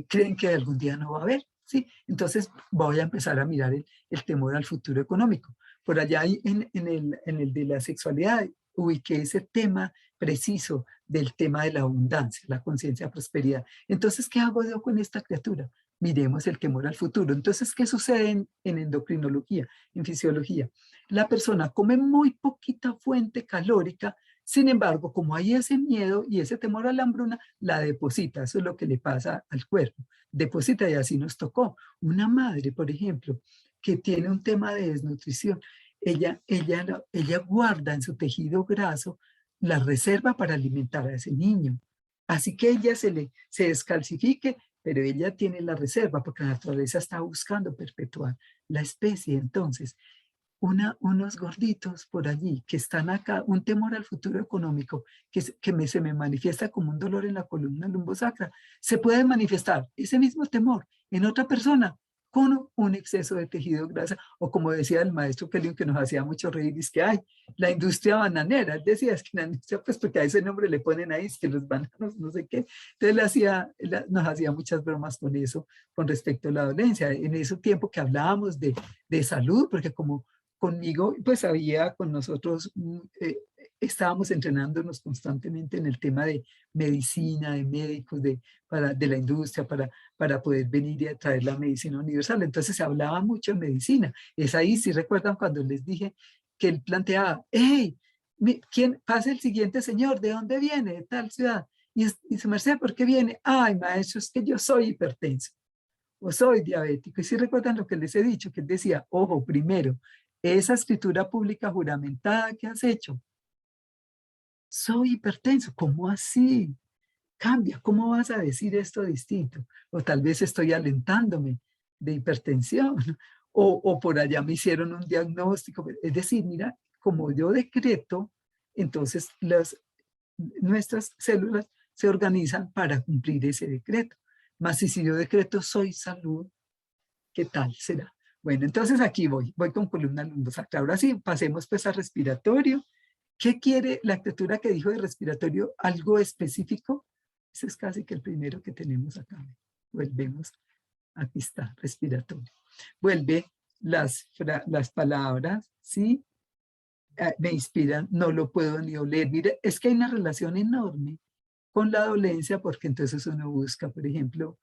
Speaker 1: creen que algún día no va a haber. ¿Sí? Entonces voy a empezar a mirar el temor al futuro económico. Por allá en el de la sexualidad ubiqué ese tema preciso del tema de la abundancia, la conciencia de prosperidad. Entonces, ¿qué hago yo con esta criatura? Miremos el temor al futuro. Entonces, ¿qué sucede en endocrinología, en fisiología? La persona come muy poquita fuente calórica, sin embargo, como hay ese miedo y ese temor a la hambruna, la deposita. Eso es lo que le pasa al cuerpo. Deposita y así nos tocó. Una madre, por ejemplo, que tiene un tema de desnutrición, ella guarda en su tejido graso la reserva para alimentar a ese niño. Así que ella se descalcifique, pero ella tiene la reserva porque la naturaleza está buscando perpetuar la especie. Entonces, unos gorditos por allí que están acá, un temor al futuro económico se me manifiesta como un dolor en la columna lumbosacra, se puede manifestar ese mismo temor en otra persona con un exceso de tejido grasa, o como decía el maestro Kelly, que nos hacía mucho reír, es que, ay, la industria bananera, él decía, es que la industria, pues porque a ese nombre le ponen ahí, es que los bananos, no sé qué, entonces nos hacía muchas bromas con eso, con respecto a la dolencia, en ese tiempo que hablábamos de salud, porque como conmigo, pues había con nosotros, estábamos entrenándonos constantemente en el tema de medicina, de médicos, de la industria, para poder venir y a traer la medicina universal. Entonces se hablaba mucho de medicina. Es ahí, si recuerdan cuando les dije que él planteaba, hey, ¿quién pasa el siguiente señor? ¿De dónde viene? De tal ciudad. Y su merced, ¿por qué viene? Ay, maestro, es que yo soy hipertenso o soy diabético. Y si recuerdan lo que les he dicho, que él decía, ojo, primero, esa escritura pública juramentada que has hecho. Soy hipertenso, ¿cómo así? Cambia, ¿cómo vas a decir esto distinto? O tal vez estoy alentándome de hipertensión, o por allá me hicieron un diagnóstico. Es decir, mira, como yo decreto, entonces nuestras células se organizan para cumplir ese decreto. Más si yo decreto soy salud, ¿qué tal será? Bueno, entonces aquí voy con columna lumbosa. Ahora sí, pasemos pues al respiratorio. ¿Qué quiere la escritura que dijo de respiratorio? ¿Algo específico? Ese es casi que el primero que tenemos acá. Volvemos, aquí está, respiratorio. Vuelve las palabras, ¿sí? Me inspiran, no lo puedo ni oler. Mire, es que hay una relación enorme con la dolencia, porque entonces uno busca, por ejemplo,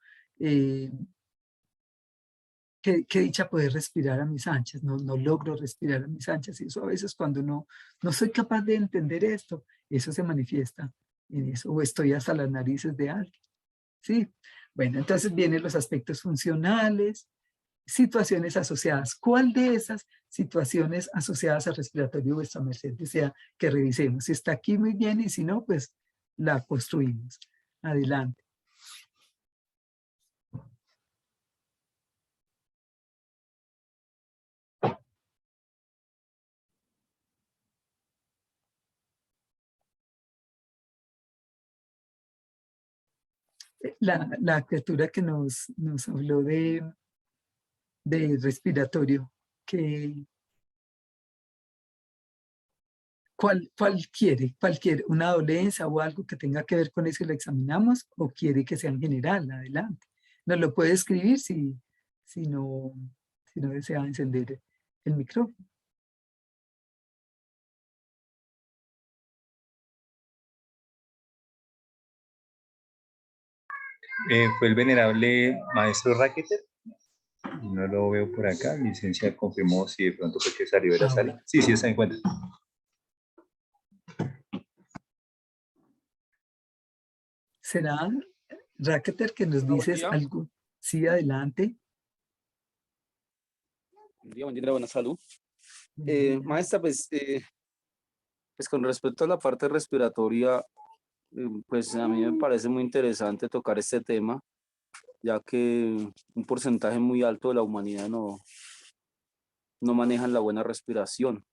Speaker 1: qué dicha poder respirar a mis anchas, no logro respirar a mis anchas, y eso a veces cuando no soy capaz de entender esto, eso se manifiesta en eso, o estoy hasta las narices de alguien, ¿sí? Bueno, entonces vienen los aspectos funcionales, situaciones asociadas. ¿Cuál de esas situaciones asociadas al respiratorio vuestra merced desea que revisemos? Si está aquí, muy bien, y si no, pues la construimos. Adelante. La criatura que nos habló de respiratorio, ¿cuál quiere? ¿Cuál quiere? ¿Una dolencia o algo que tenga que ver con eso y lo examinamos? ¿O quiere que sea en general? Adelante. Nos lo puede escribir si no, si no desea encender el micrófono.
Speaker 2: Fue el venerable maestro Raqueter. No lo veo por acá. Licencia confirmó si de pronto fue que salió de la sala.
Speaker 1: Bueno.
Speaker 2: Sí, está en cuenta.
Speaker 1: ¿Será Raqueter que nos dices algo? Sí, adelante.
Speaker 3: Buen día, buena salud. Maestra, pues con respecto a la parte respiratoria, pues a mí me parece muy interesante tocar este tema, ya que un porcentaje muy alto de la humanidad no manejan la buena respiración.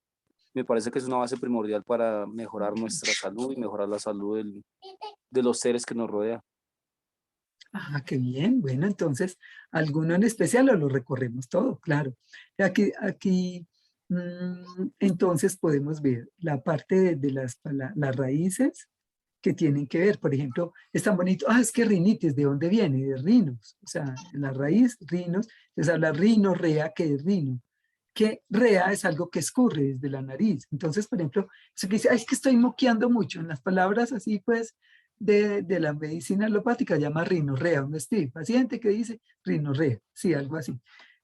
Speaker 3: Me parece que es una base primordial para mejorar nuestra salud y mejorar la salud de los seres que nos rodean.
Speaker 1: Ah, qué bien. Bueno, entonces, ¿alguno en especial o lo recorremos todo? Claro. Aquí entonces podemos ver la parte de las raíces que tienen que ver. Por ejemplo, es tan bonito. Es que rinitis, ¿de dónde viene? De rinos. O sea, la raíz, rinos. Entonces habla rinorrea, que es rino. Que rea es algo que escurre desde la nariz. Entonces, por ejemplo, eso que dice, es que estoy moqueando mucho. En las palabras así, pues, de la medicina alopática llama rinorrea, un estilo, paciente que dice rinorrea, sí, algo así.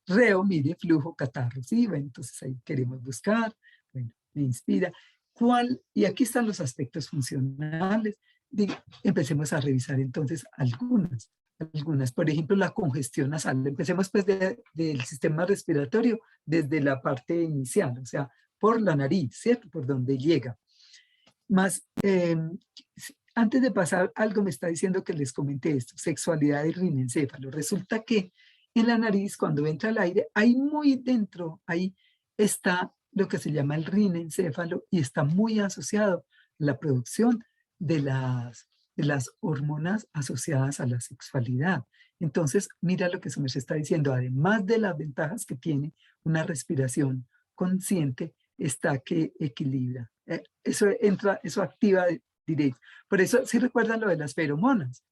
Speaker 1: Reo, mire, flujo, catarro, sí, bueno, entonces ahí queremos buscar, bueno, me inspira. ¿Cuál? Y aquí están los aspectos funcionales. Empecemos a revisar entonces algunas. Por ejemplo, la congestión nasal. Empecemos pues del sistema respiratorio desde la parte inicial, o sea, por la nariz, ¿cierto? Por donde llega. Más, antes de pasar, algo me está diciendo que les comenté esto, sexualidad y rinencéfalo. Resulta que en la nariz, cuando entra el aire, ahí muy dentro, ahí está lo que se llama el rinencéfalo y está muy asociado a la producción de las hormonas asociadas a la sexualidad. Entonces, mira lo que se me está diciendo, además de las ventajas que tiene una respiración consciente, está que equilibra. Eso activa directo. Por eso, ¿sí recuerdan lo de las feromonas?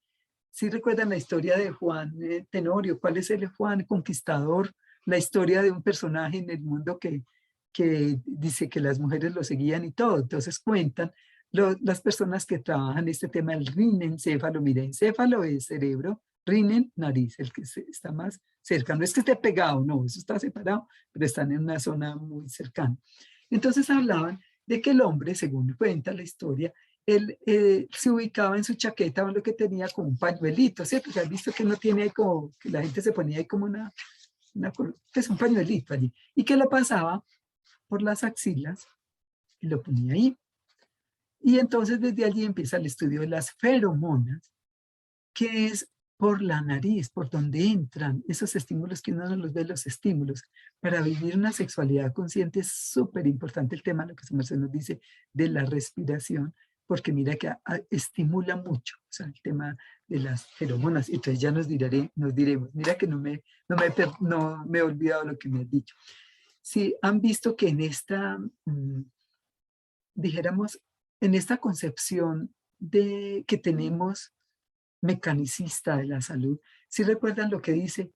Speaker 1: ¿Sí recuerdan la historia de Juan Tenorio? ¿Cuál es el Juan Conquistador? La historia de un personaje en el mundo que dice que las mujeres lo seguían y todo. Entonces cuentan las personas que trabajan este tema del rinencéfalo. Mira, encéfalo es cerebro, rinen, nariz, el que está más cerca. No es que esté pegado, no, eso está separado, pero están en una zona muy cercana. Entonces hablaban de que el hombre, según cuenta la historia, él se ubicaba en su chaqueta o lo que tenía como un pañuelito, ¿cierto? Que has visto que no tiene ahí como, que la gente se ponía ahí como pues un pañuelito allí, y que lo pasaba por las axilas y lo ponía ahí. Y entonces desde allí empieza el estudio de las feromonas, que es por la nariz, por donde entran esos estímulos que uno no los ve, los estímulos. Para vivir una sexualidad consciente es súper importante el tema, lo que su merced nos dice, de la respiración, porque mira que estimula mucho, o sea, el tema de las feromonas. Entonces ya nos diremos, mira que no me he olvidado lo que me has dicho. Si han visto que en esta, dijéramos, en esta concepción de que tenemos mecanicista de la salud, si recuerdan lo que dice,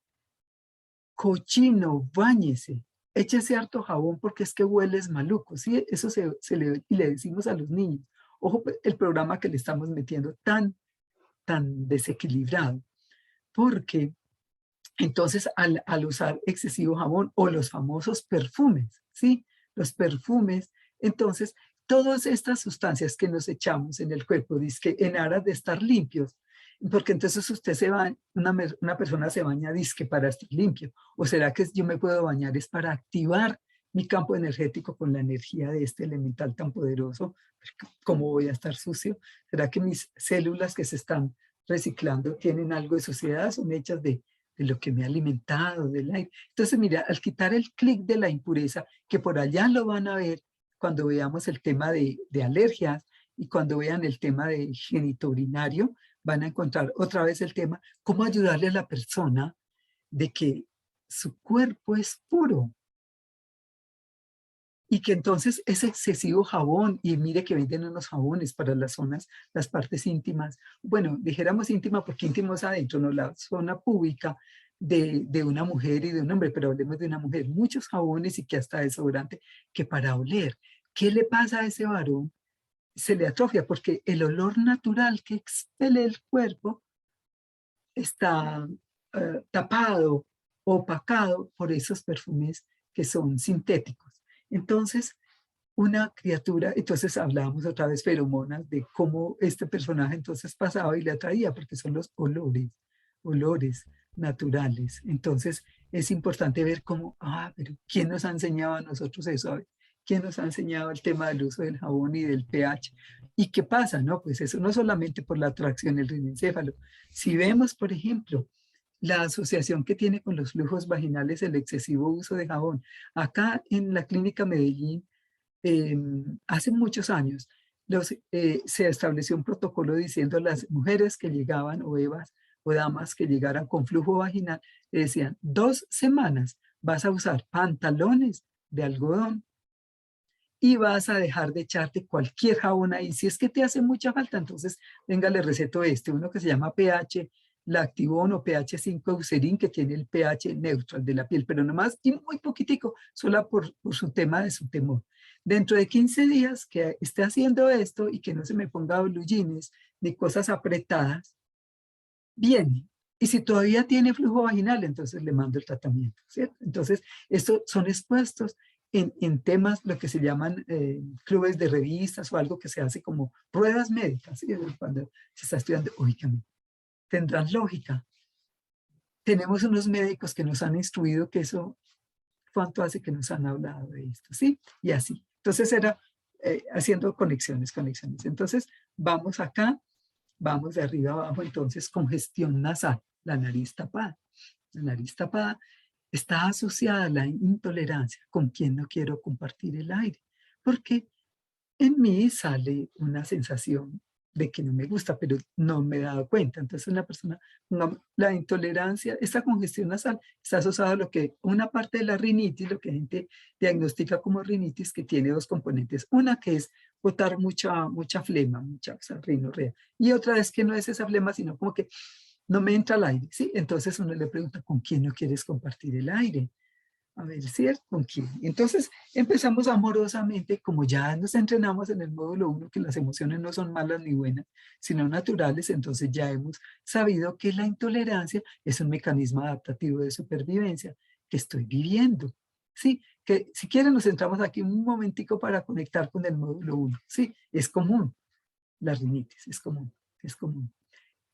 Speaker 1: cochino, báñese, échese harto jabón porque es que hueles maluco, ¿sí? Eso y le decimos a los niños. Ojo, el programa que le estamos metiendo tan desequilibrado, porque entonces al usar excesivo jabón o los famosos perfumes, ¿sí? Los perfumes, entonces todas estas sustancias que nos echamos en el cuerpo, dizque en aras de estar limpios, porque entonces usted se baña, una persona se baña dizque para estar limpio, o será que yo me puedo bañar es para activar mi campo energético con la energía de este elemental tan poderoso. ¿Cómo voy a estar sucio? ¿Será que mis células que se están reciclando tienen algo de suciedad? Son hechas de lo que me ha alimentado, del aire. Entonces, mira, al quitar el clic de la impureza, que por allá lo van a ver cuando veamos el tema de alergias y cuando vean el tema de genitourinario, van a encontrar otra vez el tema, cómo ayudarle a la persona de que su cuerpo es puro. Y que entonces ese excesivo jabón, y mire que venden unos jabones para las zonas, las partes íntimas, bueno, dijéramos íntima porque íntimo es adentro, no la zona pública de una mujer y de un hombre, pero hablemos de una mujer, muchos jabones y que hasta desodorante, que para oler. ¿Qué le pasa a ese varón? Se le atrofia porque el olor natural que expele el cuerpo está tapado, opacado por esos perfumes que son sintéticos. Entonces, una criatura, entonces hablábamos otra vez feromonas de cómo este personaje entonces pasaba y le atraía, porque son los olores naturales. Entonces, es importante ver cómo, pero ¿quién nos ha enseñado a nosotros eso? ¿Quién nos ha enseñado el tema del uso del jabón y del pH? ¿Y qué pasa? No, pues eso no solamente por la atracción del rinencéfalo. Si vemos, por ejemplo, la asociación que tiene con los flujos vaginales el excesivo uso de jabón. Acá en la clínica Medellín, hace muchos años, se estableció un protocolo diciendo a las mujeres que llegaban, o evas, o damas que llegaran con flujo vaginal, le decían, 2 semanas vas a usar pantalones de algodón y vas a dejar de echarte cualquier jabón ahí. Si es que te hace mucha falta, entonces venga, le receto uno que se llama pH Lactivón o pH 5 Eucerin, que tiene el pH neutral de la piel, pero nomás y muy poquitico, solo por su tema de su temor. Dentro de 15 días que esté haciendo esto y que no se me ponga blue jeans ni cosas apretadas, viene. Y si todavía tiene flujo vaginal, entonces le mando el tratamiento, ¿cierto? Entonces, estos son expuestos en temas, lo que se llaman clubes de revistas o algo que se hace como pruebas médicas, ¿sí? Cuando se está estudiando, oígame, tendrán lógica. Tenemos unos médicos que nos han instruido que eso, ¿cuánto hace que nos han hablado de esto? ¿Sí? Y así. Entonces era haciendo conexiones. Entonces, vamos acá, vamos de arriba abajo, entonces congestión nasal, la nariz tapada. La nariz tapada está asociada a la intolerancia, con quien no quiero compartir el aire, porque en mí sale una sensación de que no me gusta, pero no me he dado cuenta. Entonces una persona, la intolerancia, esta congestión nasal está asociada a lo que una parte de la rinitis, lo que la gente diagnostica como rinitis, que tiene 2 componentes. Una que es botar mucha flema, mucha, o sea, rinorrea. Y otra es que no es esa flema, sino como que no me entra el aire, ¿sí? Entonces uno le pregunta, ¿con quién no quieres compartir el aire? A ver, ¿cierto? ¿Con quién? Entonces empezamos amorosamente, como ya nos entrenamos en el módulo 1, que las emociones no son malas ni buenas, sino naturales, entonces ya hemos sabido que la intolerancia es un mecanismo adaptativo de supervivencia que estoy viviendo. Sí, que si quieren nos centramos aquí un momentico para conectar con el módulo 1. Sí, es común, la rinitis, es común, es común.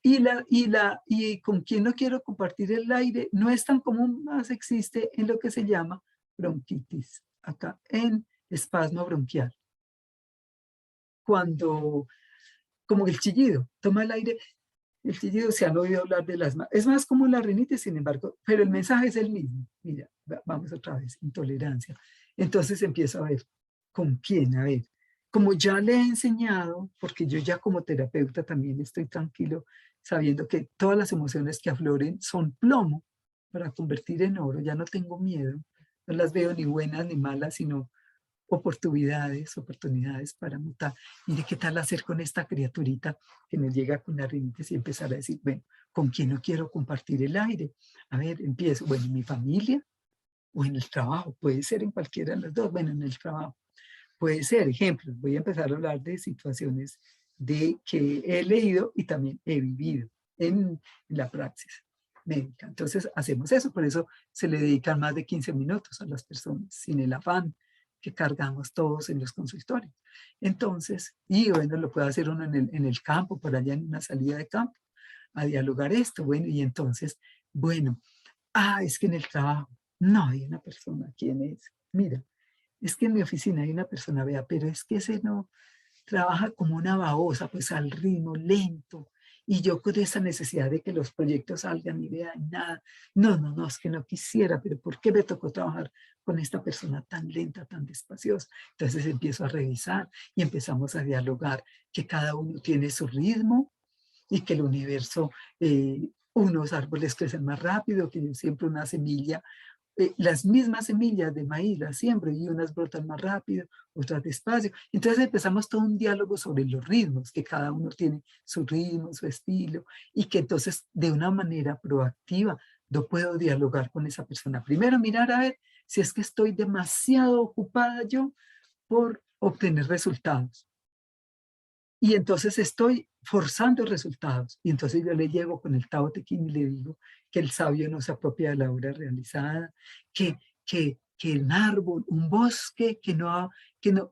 Speaker 1: Y con quien no quiero compartir el aire no es tan común, más existe en lo que se llama bronquitis acá, en espasmo bronquial. Cuando, como el chillido, toma el aire, el chillido, se han oído hablar del asma. Es más como la rinitis, sin embargo, pero el mensaje es el mismo. Mira, vamos otra vez, intolerancia. Entonces empiezo a ver, ¿con quién? A ver, como ya le he enseñado, porque yo ya como terapeuta también estoy tranquilo, sabiendo que todas las emociones que afloren son plomo para convertir en oro, ya no tengo miedo, no las veo ni buenas ni malas, sino oportunidades para mutar. Mire qué tal hacer con esta criaturita que nos llega con la rinitis y empezar a decir, bueno, ¿con quién no quiero compartir el aire? A ver, empiezo, bueno, en mi familia o en el trabajo, puede ser en cualquiera de las dos, bueno, en el trabajo. Puede ser, ejemplos, voy a empezar a hablar de situaciones de que he leído y también he vivido en la praxis médica. Entonces hacemos eso, por eso se le dedican más de 15 minutos a las personas, sin el afán que cargamos todos en los consultorios. Entonces, y bueno, lo puede hacer uno en el campo, por allá en una salida de campo, a dialogar esto. Bueno, y entonces, bueno, es que en el trabajo no hay una persona, ¿quién es? Mira, es que en mi oficina hay una persona, vea, pero es que ese no trabaja como una babosa, pues al ritmo lento, y yo con esa necesidad de que los proyectos salgan y vean nada, no, es que no quisiera, pero ¿por qué me tocó trabajar con esta persona tan lenta, tan despaciosa? Entonces empiezo a revisar y empezamos a dialogar que cada uno tiene su ritmo y que el universo, unos árboles crecen más rápido, que yo siempre una semilla, las mismas semillas de maíz las siembro y unas brotan más rápido, otras despacio. Entonces empezamos todo un diálogo sobre los ritmos, que cada uno tiene su ritmo, su estilo, y que entonces de una manera proactiva yo puedo dialogar con esa persona. Primero mirar a ver si es que estoy demasiado ocupada yo por obtener resultados. Y entonces estoy forzando resultados. Y entonces yo le llego con el Tao Te Ching y le digo que el sabio no se apropia de la obra realizada, que un árbol, un bosque,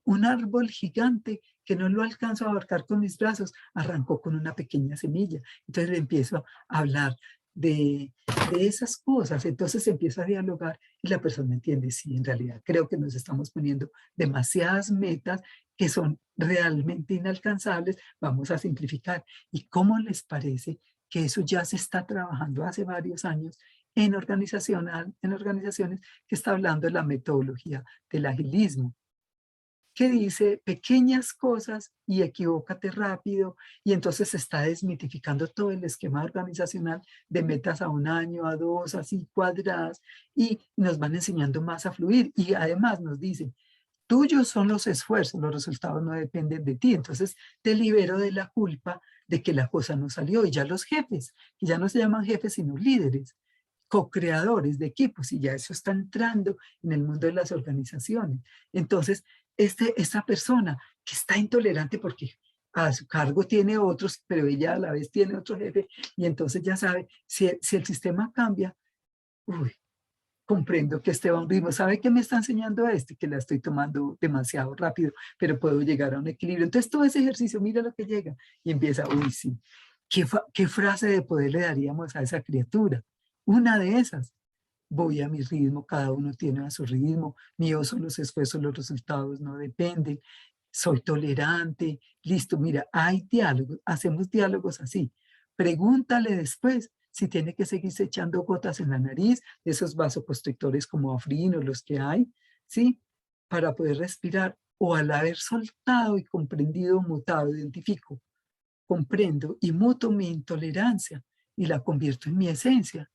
Speaker 1: un árbol gigante que no lo alcanzo a abarcar con mis brazos, arrancó con una pequeña semilla. Entonces le empiezo a hablar de esas cosas. Entonces empiezo a dialogar y la persona entiende, sí, en realidad creo que nos estamos poniendo demasiadas metas que son realmente inalcanzables, vamos a simplificar. ¿Y cómo les parece que eso ya se está trabajando hace varios años en organizaciones que está hablando de la metodología del agilismo? Que dice pequeñas cosas y equivócate rápido, y entonces se está desmitificando todo el esquema organizacional de metas a 1 año, a 2, así cuadradas, y nos van enseñando más a fluir, y además nos dicen, tuyos son los esfuerzos, los resultados no dependen de ti. Entonces te libero de la culpa de que la cosa no salió. Y ya los jefes, que ya no se llaman jefes sino líderes, co-creadores de equipos, y ya eso está entrando en el mundo de las organizaciones. Entonces, esta persona que está intolerante porque a su cargo tiene otros, pero ella a la vez tiene otro jefe, y entonces ya sabe, si el sistema cambia, uy, comprendo que este va a un ritmo. ¿Sabe qué me está enseñando este? Que la estoy tomando demasiado rápido, pero puedo llegar a un equilibrio. Entonces todo ese ejercicio, mira lo que llega. Y empieza, uy, sí, ¿qué frase de poder le daríamos a esa criatura? Una de esas. Voy a mi ritmo, cada uno tiene a su ritmo. Míos son los esfuerzos, los resultados no dependen. Soy tolerante. Listo, mira, hay diálogos, hacemos diálogos así. Pregúntale después si tiene que seguirse echando gotas en la nariz, esos vasoconstrictores como Afrin o los que hay, ¿sí? Para poder respirar. O al haber soltado y comprendido, mutado, identifico, comprendo y muto mi intolerancia y la convierto en mi esencia.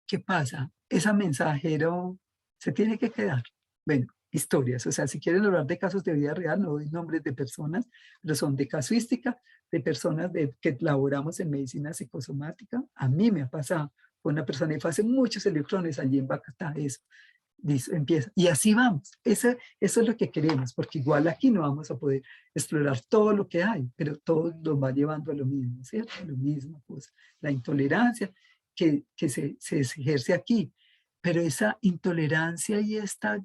Speaker 1: ¿Qué pasa? Esa mensajero se tiene que quedar. Bueno, historias, o sea, si quieren hablar de casos de vida real, no doy nombres de personas, pero son de casuística, de personas que laboramos en medicina psicosomática. A mí me ha pasado con una persona y fue hace muchos electrones allí en Bacatá, eso. Dice, empieza. Y así vamos. Eso es lo que queremos, porque igual aquí no vamos a poder explorar todo lo que hay, pero todo nos va llevando a lo mismo, ¿cierto? Lo mismo, pues, la intolerancia que se ejerce aquí, pero esa intolerancia y esta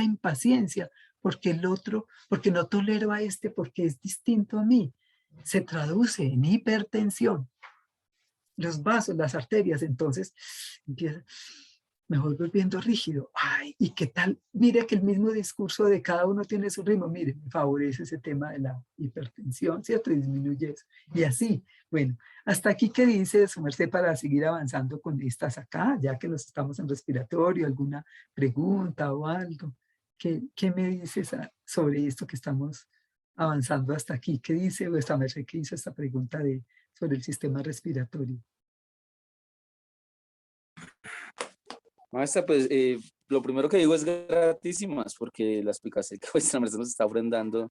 Speaker 1: impaciencia, porque el otro, porque no tolero a este, porque es distinto a mí, se traduce en hipertensión. Los vasos, las arterias, entonces empieza, me voy volviendo rígido. Ay, ¿y qué tal? Mire que el mismo discurso de cada uno tiene su ritmo. Mire, me favorece ese tema de la hipertensión, ¿cierto? Disminuye eso. Y así, bueno, hasta aquí, ¿qué dice su merced para seguir avanzando con estas acá, ya que nos estamos en respiratorio? ¿Alguna pregunta o algo? ¿Qué me dices sobre esto que estamos avanzando hasta aquí? ¿Qué dice vuestra merced que hizo esta pregunta sobre el sistema respiratorio?
Speaker 3: Maestra, pues lo primero que digo es gratísimas, porque la explicación que vuestra merced nos está brindando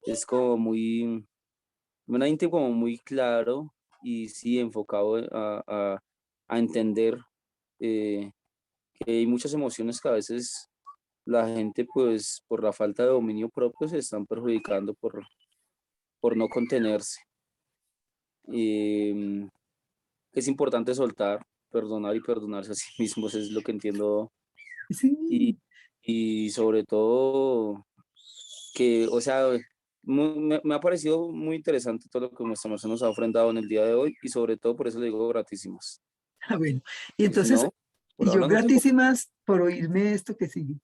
Speaker 3: es como muy, como muy claro y sí enfocado a entender que hay muchas emociones que a veces la gente, pues por la falta de dominio propio, se están perjudicando por no contenerse. Es importante soltar, perdonar y perdonarse a sí mismos, es lo que entiendo.
Speaker 1: Sí.
Speaker 3: Y sobre todo que, o sea, me ha parecido muy interesante todo lo que nuestra merced nos ha ofrendado en el día de hoy y sobre todo por eso le digo gratísimas.
Speaker 1: Ah, bueno, y
Speaker 3: Y si
Speaker 1: entonces,
Speaker 3: no, por
Speaker 1: y yo
Speaker 3: ahora no tengo.
Speaker 1: gratísimas por oírme esto que sigue.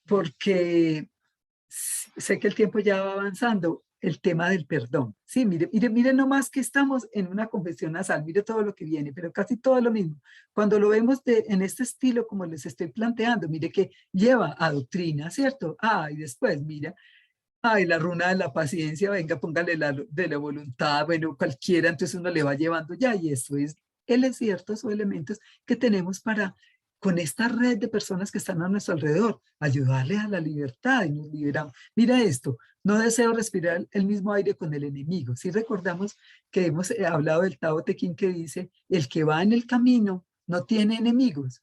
Speaker 1: Porque sé que el tiempo ya va avanzando, el tema del perdón. Sí, mire nomás que estamos en una confesión nasal, mire todo lo que viene, pero casi todo lo mismo. Cuando lo vemos en este estilo, como les estoy planteando, mire que lleva a doctrina, ¿cierto? Y después, mira, la runa de la paciencia, venga, póngale de la voluntad, bueno, cualquiera, entonces uno le va llevando ya, y eso es ciertos elementos que tenemos para, con esta red de personas que están a nuestro alrededor, ayudarle a la libertad y nos liberamos. Mira esto, no deseo respirar el mismo aire con el enemigo. Si recordamos que hemos hablado del Tao Te Ching que dice, el que va en el camino no tiene enemigos,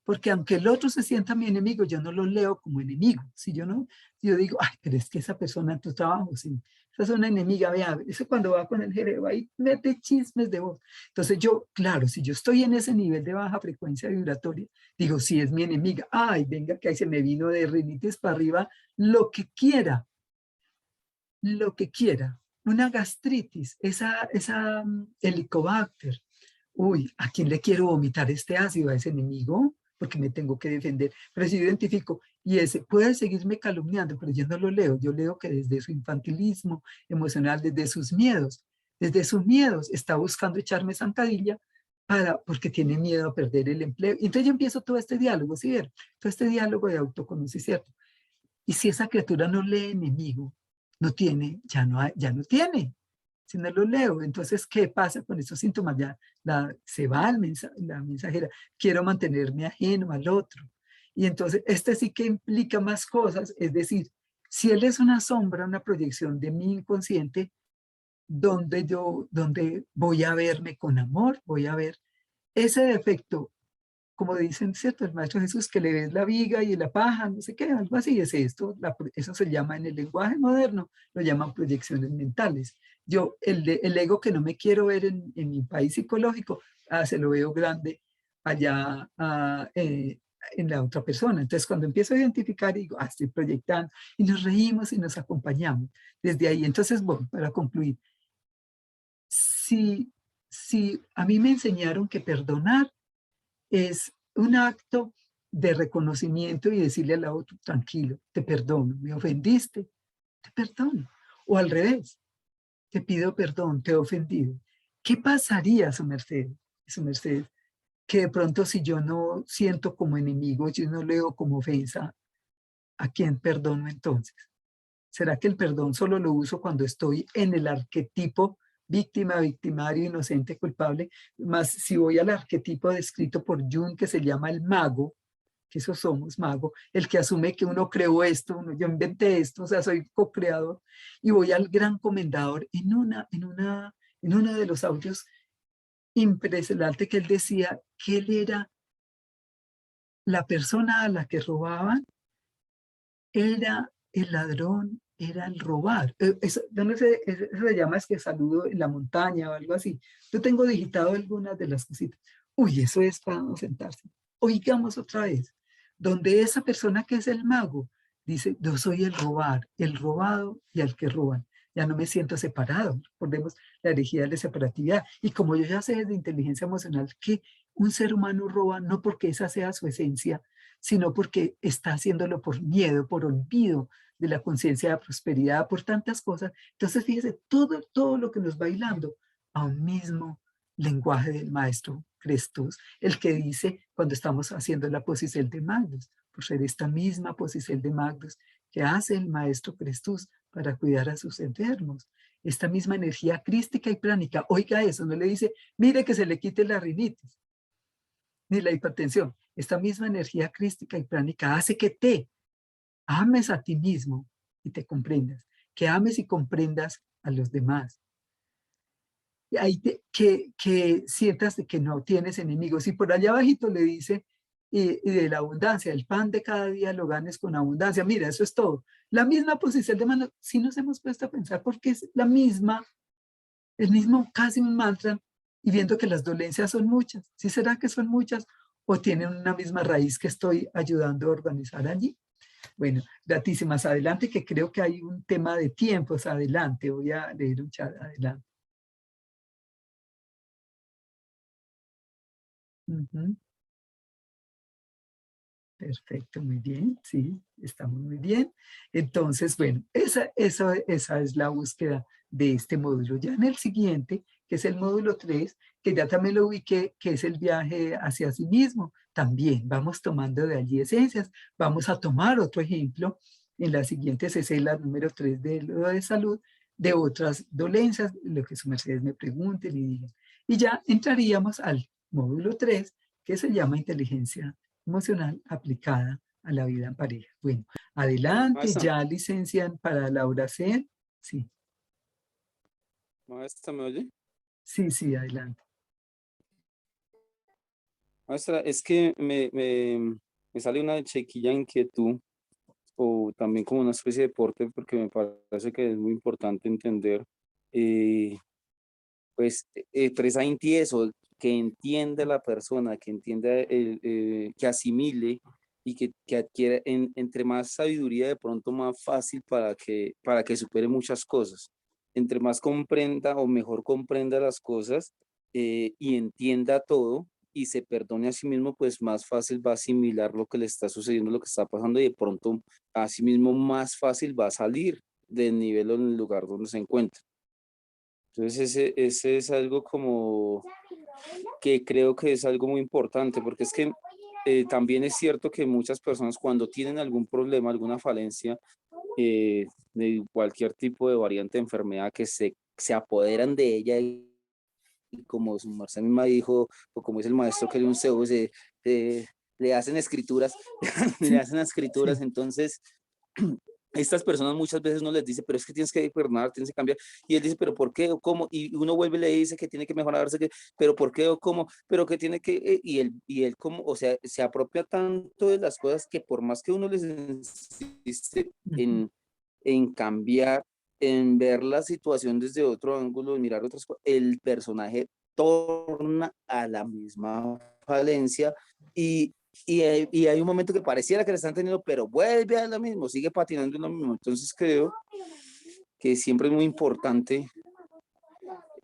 Speaker 1: porque aunque el otro se sienta mi enemigo, yo no lo leo como enemigo. Si yo no, yo digo, ay, pero es que esa persona en tu trabajo, sí, esa es una enemiga, vea, eso cuando va con el jefe, va y mete chismes de vos. Entonces yo, claro, si yo estoy en ese nivel de baja frecuencia vibratoria, digo, sí, es mi enemiga, ay, venga, que ahí se me vino de rinitis para arriba, lo que quiera, una gastritis, esa helicobacter, uy, ¿a quién le quiero vomitar este ácido? ¿A ese enemigo? Porque me tengo que defender. Pero si yo identifico, y ese puede seguirme calumniando, pero yo no lo leo. Yo leo que desde su infantilismo emocional, desde sus miedos, está buscando echarme zancadilla porque tiene miedo a perder el empleo. Y entonces yo empiezo todo este diálogo, ¿sí? Todo este diálogo de autoconocimiento. Y si esa criatura no lee enemigo, no tiene, ya no tiene. Si no lo leo, entonces, ¿qué pasa con esos síntomas? Ya se va la mensajera, quiero mantenerme ajeno al otro. Y entonces, este sí que implica más cosas, es decir, si él es una sombra, una proyección de mi inconsciente, donde voy a verme con amor, voy a ver ese defecto, como dicen, ¿cierto? El Maestro Jesús, que le ves la viga y la paja, no sé qué, algo así es esto. Eso se llama en el lenguaje moderno, lo llaman proyecciones mentales. Yo, el ego que no me quiero ver en mi país psicológico, se lo veo grande allá en la otra persona. Entonces, cuando empiezo a identificar, digo, estoy proyectando, y nos reímos y nos acompañamos desde ahí. Entonces, bueno, para concluir, si a mí me enseñaron que perdonar es un acto de reconocimiento y decirle al otro, tranquilo, te perdono, me ofendiste, te perdono. O al revés, te pido perdón, te he ofendido. ¿Qué pasaría, su merced, que de pronto si yo no siento como enemigo, yo no leo como ofensa, ¿a quién perdono entonces? ¿Será que el perdón solo lo uso cuando estoy en el arquetipo víctima, victimario, inocente, culpable? Más si voy al arquetipo descrito por Jung, que se llama el mago, que eso somos, mago, el que asume que uno creó esto, yo inventé esto, o sea, soy co-creador, y voy al gran comendador en uno de los audios impresionante que él decía que él era la persona a la que robaban, era el ladrón, era el robar. No sé, eso se llama es que saludo en la montaña o algo así. Yo tengo digitado algunas de las cositas. Uy, eso es para no sentarse. Oigamos otra vez, donde esa persona que es el mago dice, yo soy el robar, el robado y al que roban. ya no me siento separado. Recordemos la herejía de la separatividad. Y como yo ya sé desde inteligencia emocional que un ser humano roba no porque esa sea su esencia, sino porque está haciéndolo por miedo, por olvido de la conciencia de la prosperidad, por tantas cosas. Entonces, fíjese, todo lo que nos va hilando a un mismo lenguaje del Maestro Crestus, el que dice cuando estamos haciendo la posición de Magnus, por ser esta misma posición de Magnus que hace el Maestro Crestus para cuidar a sus enfermos. Esta misma energía crística y pránica. Oiga eso, no le dice, mire que se le quite la rinitis, ni la hipertensión. Esta misma energía crística y pránica hace que te ames a ti mismo y te comprendas, que ames y comprendas a los demás. Y ahí que sientas de que no tienes enemigos. Y por allá abajito le dice, y de la abundancia, el pan de cada día lo ganes con abundancia. Mira, eso es todo. La misma posición de mano, si nos hemos puesto a pensar, porque es la misma, el mismo casi un mantra, y viendo que las dolencias son muchas. ¿Sí será que son muchas? ¿O tienen una misma raíz que estoy ayudando a organizar allí? Bueno, gratísimas. Adelante, que creo que hay un tema de tiempos. Adelante, voy a leer un chat. Adelante. Ujú. Perfecto, muy bien, sí, estamos muy bien. Entonces, bueno, esa es la búsqueda de este módulo. Ya en el siguiente, que es el módulo 3, que ya también lo ubiqué, que es el viaje hacia sí mismo, también vamos tomando de allí esencias. Vamos a tomar otro ejemplo en la siguiente la número 3 de lo de salud, de otras dolencias, lo que su merced me pregunten y digan. Y ya entraríamos al módulo 3, que se llama inteligencia emocional aplicada a la vida en pareja. Bueno, adelante,
Speaker 3: Maestra,
Speaker 1: ya licencian para Laura C. Sí,
Speaker 3: maestra, ¿me oye?
Speaker 1: sí, adelante.
Speaker 3: Maestra, es que me sale una chiquilla inquietud o también como una especie de deporte porque me parece que es muy importante entender, eh, pues, precisamente eso, que entienda la persona, que entienda, que asimile y que adquiera entre más sabiduría de pronto más fácil para que supere muchas cosas. Entre más comprenda o mejor comprenda las cosas y entienda todo y se perdone a sí mismo, pues más fácil va a asimilar lo que le está sucediendo, lo que está pasando y de pronto a sí mismo más fácil va a salir del nivel o en el lugar donde se encuentra. Entonces ese es algo como que creo que es algo muy importante, porque es que también es cierto que muchas personas cuando tienen algún problema, alguna falencia, de cualquier tipo de variante de enfermedad que se apoderan de ella y como su merced misma dijo, o como dice el maestro que un Zeus, le hacen escrituras, le
Speaker 1: Sí,
Speaker 3: hacen escrituras,
Speaker 1: sí.
Speaker 3: entonces estas personas muchas veces no les dice, pero es que tienes que perdonar, tienes que cambiar. Y él dice, pero ¿por qué o cómo? Y uno vuelve y le dice que tiene que mejorarse, pero ¿por qué o cómo? Pero que tiene que, y él como, o sea, se apropia tanto de las cosas que por más que uno les insiste
Speaker 1: Ujú.
Speaker 3: en cambiar, en ver la situación desde otro ángulo, en mirar otras cosas, el personaje torna a la misma falencia y y hay un momento que pareciera que le están teniendo, pero vuelve a lo mismo, sigue patinando en lo mismo. Entonces creo que siempre es muy importante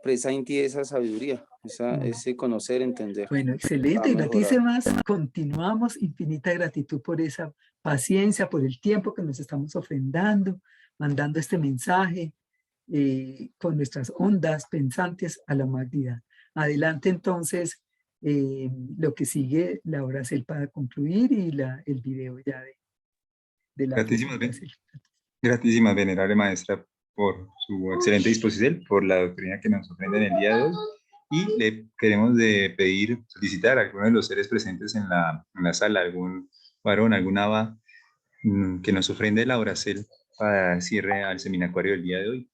Speaker 3: precisamente esa sabiduría, ese conocer, entender,
Speaker 1: Bueno,
Speaker 3: a
Speaker 1: excelente,
Speaker 3: mejorar.
Speaker 1: gratísimas. Continuamos, infinita gratitud por esa paciencia, por el tiempo que nos estamos ofrendando, mandando este mensaje con nuestras ondas pensantes a la humanidad. Adelante entonces, lo que sigue, Laura Cel para concluir y el video ya de la
Speaker 2: Gratísimas,
Speaker 1: presentación.
Speaker 2: gratísimas, venerable maestra, por su excelente disposición, por la doctrina que nos ofrende en el día de hoy. Y le queremos pedir, solicitar a alguno de los seres presentes en la sala, algún varón, alguna aba, que nos ofrende la oracel para dar cierre al seminario del día de hoy.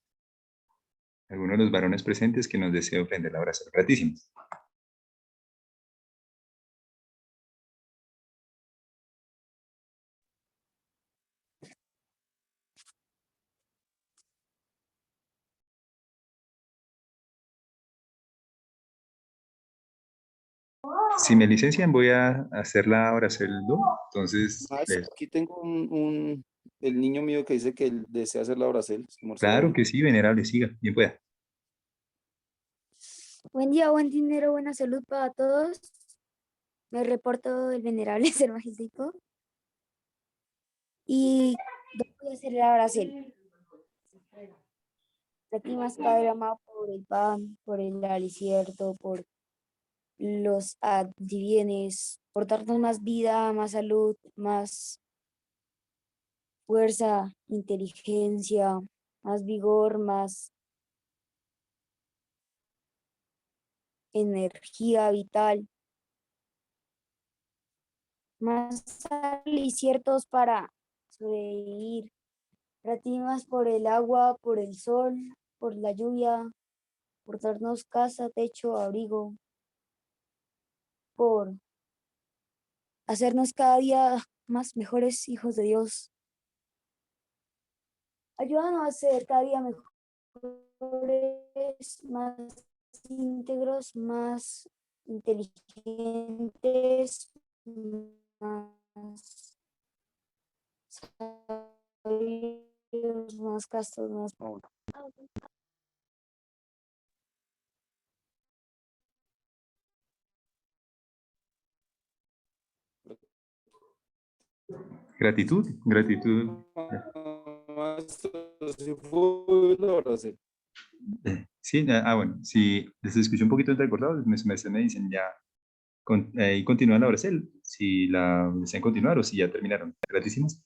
Speaker 2: Alguno de los varones presentes que nos desee ofrender la oracel. Gratísimas. Si me licencian, voy a hacer la oracel 2. Entonces,
Speaker 3: Maestro, aquí tengo el niño mío que dice que él desea hacer la Bracel.
Speaker 2: Claro que sí, venerable, siga, bien pueda.
Speaker 4: Buen día, buen dinero, buena salud para todos. Me reporto el venerable ser magístico. Y voy a hacer la Bracel. A ti más Padre amado por el pan, por el alicierto, por los adivienes, por darnos más vida, más salud, más fuerza, inteligencia, más vigor, más energía vital, más aliciertos para sobrevivir. Para ti más por el agua, por el sol, por la lluvia, por darnos casa, techo, abrigo, por hacernos cada día más mejores hijos de Dios. Ayúdanos a ser cada día mejores, más íntegros, más inteligentes, más sabios, más castos, más...
Speaker 2: Gratitud, gratitud.
Speaker 3: Maestro, sí fue la Bracel.
Speaker 2: Sí, bueno, si les escucho un poquito entrecortado, me dicen ya, y continúan la Bracel, si la desean continuar o si ya terminaron. Gratísimas.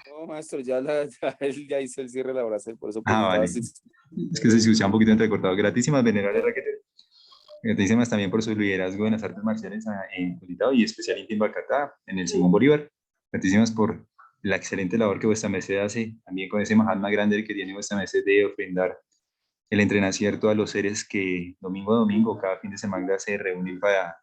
Speaker 3: No, maestro, ya él ya hizo el cierre de la Bracel, por eso
Speaker 2: Ah,
Speaker 3: preguntaba
Speaker 2: vale.
Speaker 3: si...
Speaker 2: Es que se escuchaba un poquito entrecortado. Gratísimas, venerable Raquel. Gratísimas también por su liderazgo en las artes marciales en Curitao y especialmente en Bacatá, en el Simón Bolívar. Gratísimas por la excelente labor que vuestra merced hace, también con ese Mahatma grande que tiene vuestra merced de ofrendar el entrenacierto a los seres que domingo a domingo, cada fin de semana, se reúnen para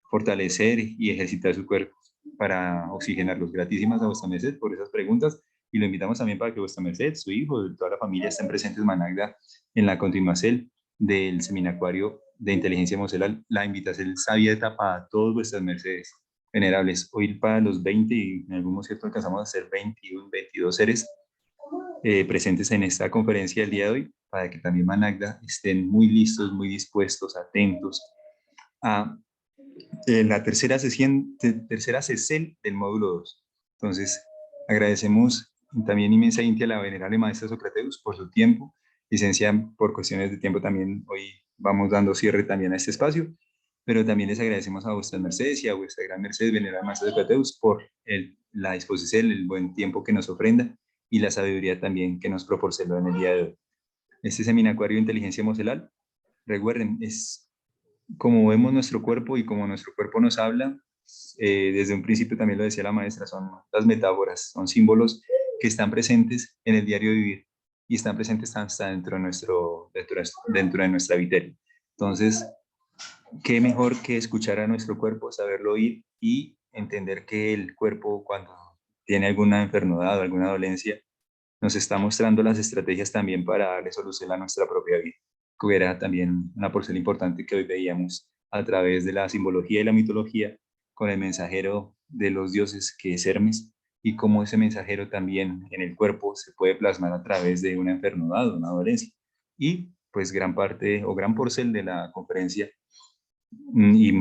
Speaker 2: fortalecer y ejercitar su cuerpo, para oxigenarlos. Gratísimas a vuestra merced por esas preguntas y lo invitamos también para que vuestra merced, su hijo, toda la familia estén presentes en Managda en la continuación del seminacuario de inteligencia emocional. La invitación es abierta para todos vuestras mercedes venerables. Hoy para los 20 y en algún momento alcanzamos a ser 21, 22 seres presentes en esta conferencia del día de hoy, para que también Managda estén muy listos, muy dispuestos, atentos a la tercera sesión del módulo 2. Entonces, agradecemos también inmensamente a la venerable maestra Socrateus por su tiempo. Licencia, por cuestiones de tiempo también hoy vamos dando cierre también a este espacio, pero también les agradecemos a vuestras mercedes y a vuestra gran merced, venerable maestra Socrateus, por la disposición, el buen tiempo que nos ofrenda y la sabiduría también que nos proporcionó en el día de hoy. Este seminacuario de inteligencia emocional, recuerden, es como vemos nuestro cuerpo y como nuestro cuerpo nos habla, desde un principio también lo decía la maestra, son las metáforas, son símbolos que están presentes en el diario vivir y están presentes hasta dentro de nuestra vitera. Entonces, qué mejor que escuchar a nuestro cuerpo, saberlo oír y entender que el cuerpo cuando tiene alguna enfermedad o alguna dolencia, nos está mostrando las estrategias también para darle solución a nuestra propia vida, que era también una porción importante que hoy veíamos a través de la simbología y la mitología con el mensajero de los dioses que es Hermes y cómo ese mensajero también en el cuerpo se puede plasmar a través de una enfermedad o una dolencia. Y pues gran parte o gran porcel de la conferencia y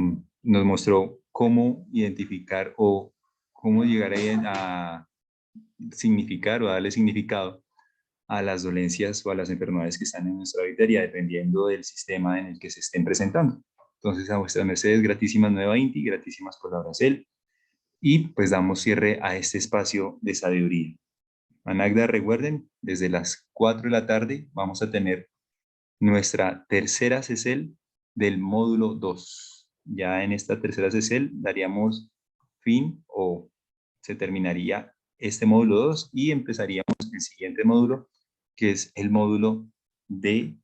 Speaker 2: nos mostró cómo identificar o cómo llegar a significar o darle significado a las dolencias o a las enfermedades que están en nuestra viteria, dependiendo del sistema en el que se estén presentando. Entonces, a vuestras mercedes, gratísimas nueva Inti, gratísimas por la Bracel, y pues damos cierre a este espacio de sabiduría. Managda, recuerden, desde las 4 de la tarde vamos a tener nuestra tercera CECEL del módulo 2. Ya en esta tercera CECEL daríamos fin o se terminaría este módulo 2 y empezaríamos el siguiente módulo, que es el módulo de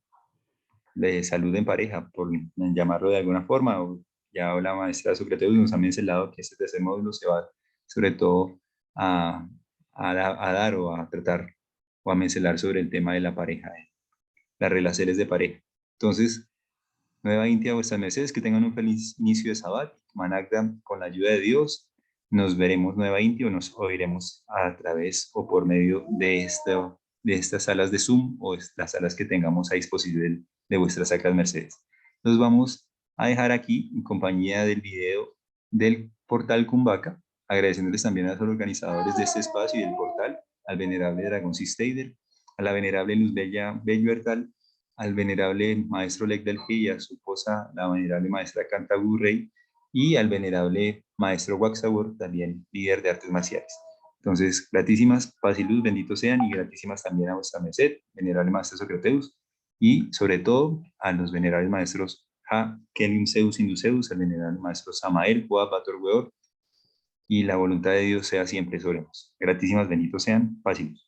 Speaker 2: salud en pareja, por llamarlo de alguna forma. O ya la maestra Socrates nos ha mencionado que este tercer módulo se va sobre todo a dar o a tratar o a mencionar sobre el tema de la pareja, las relaciones de pareja. Entonces, nueva Inti a vuestras mercedes, que tengan un feliz inicio de Sabbat. Managda, con la ayuda de Dios, nos veremos nuevamente o nos oiremos a través o por medio de estas salas de Zoom o las salas que tengamos a disposición de vuestras sacras mercedes. Los vamos a dejar aquí en compañía del video del portal Cumbaca, agradeciéndoles también a los organizadores de este espacio y del portal, al venerable Dragón Cistader, a la venerable Luz Bella Bello Hertal, al venerable maestro Lec Delphi y a su esposa, la venerable maestra Cantagu Rey, y al venerable maestro Waxabur, también líder de artes marciales. Entonces, gratísimas, paz y luz, benditos sean, y gratísimas también a vuestra merced, venerable maestro Socrateus, y sobre todo a los venerables maestros Ha, Kelium Zeus, Induceus, al venerable maestro Samael, Joab, Bator, Weor, y la voluntad de Dios sea siempre sobre nosotros. Gratísimas, benditos sean, paz y luz.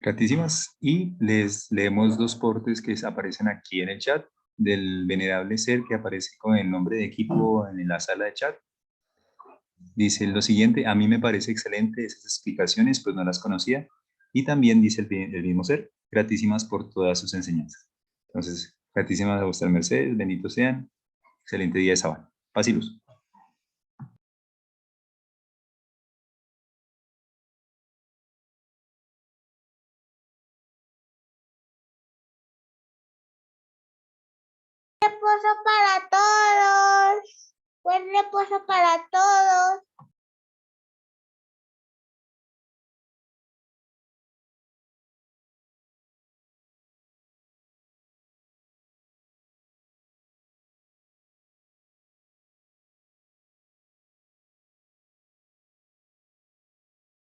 Speaker 2: Gratísimas, y les leemos dos portes que aparecen aquí en el chat del venerable ser que aparece con el nombre de equipo en la sala de chat. Dice lo siguiente: a mí me parece excelente esas explicaciones, pues no las conocía, y también dice el mismo ser, gratísimas por todas sus enseñanzas. Entonces, gratísimas a vuestras mercedes, benditos sean, excelente día de sábado, paz y luz.
Speaker 5: Reposo para todos. Buen reposo para todos.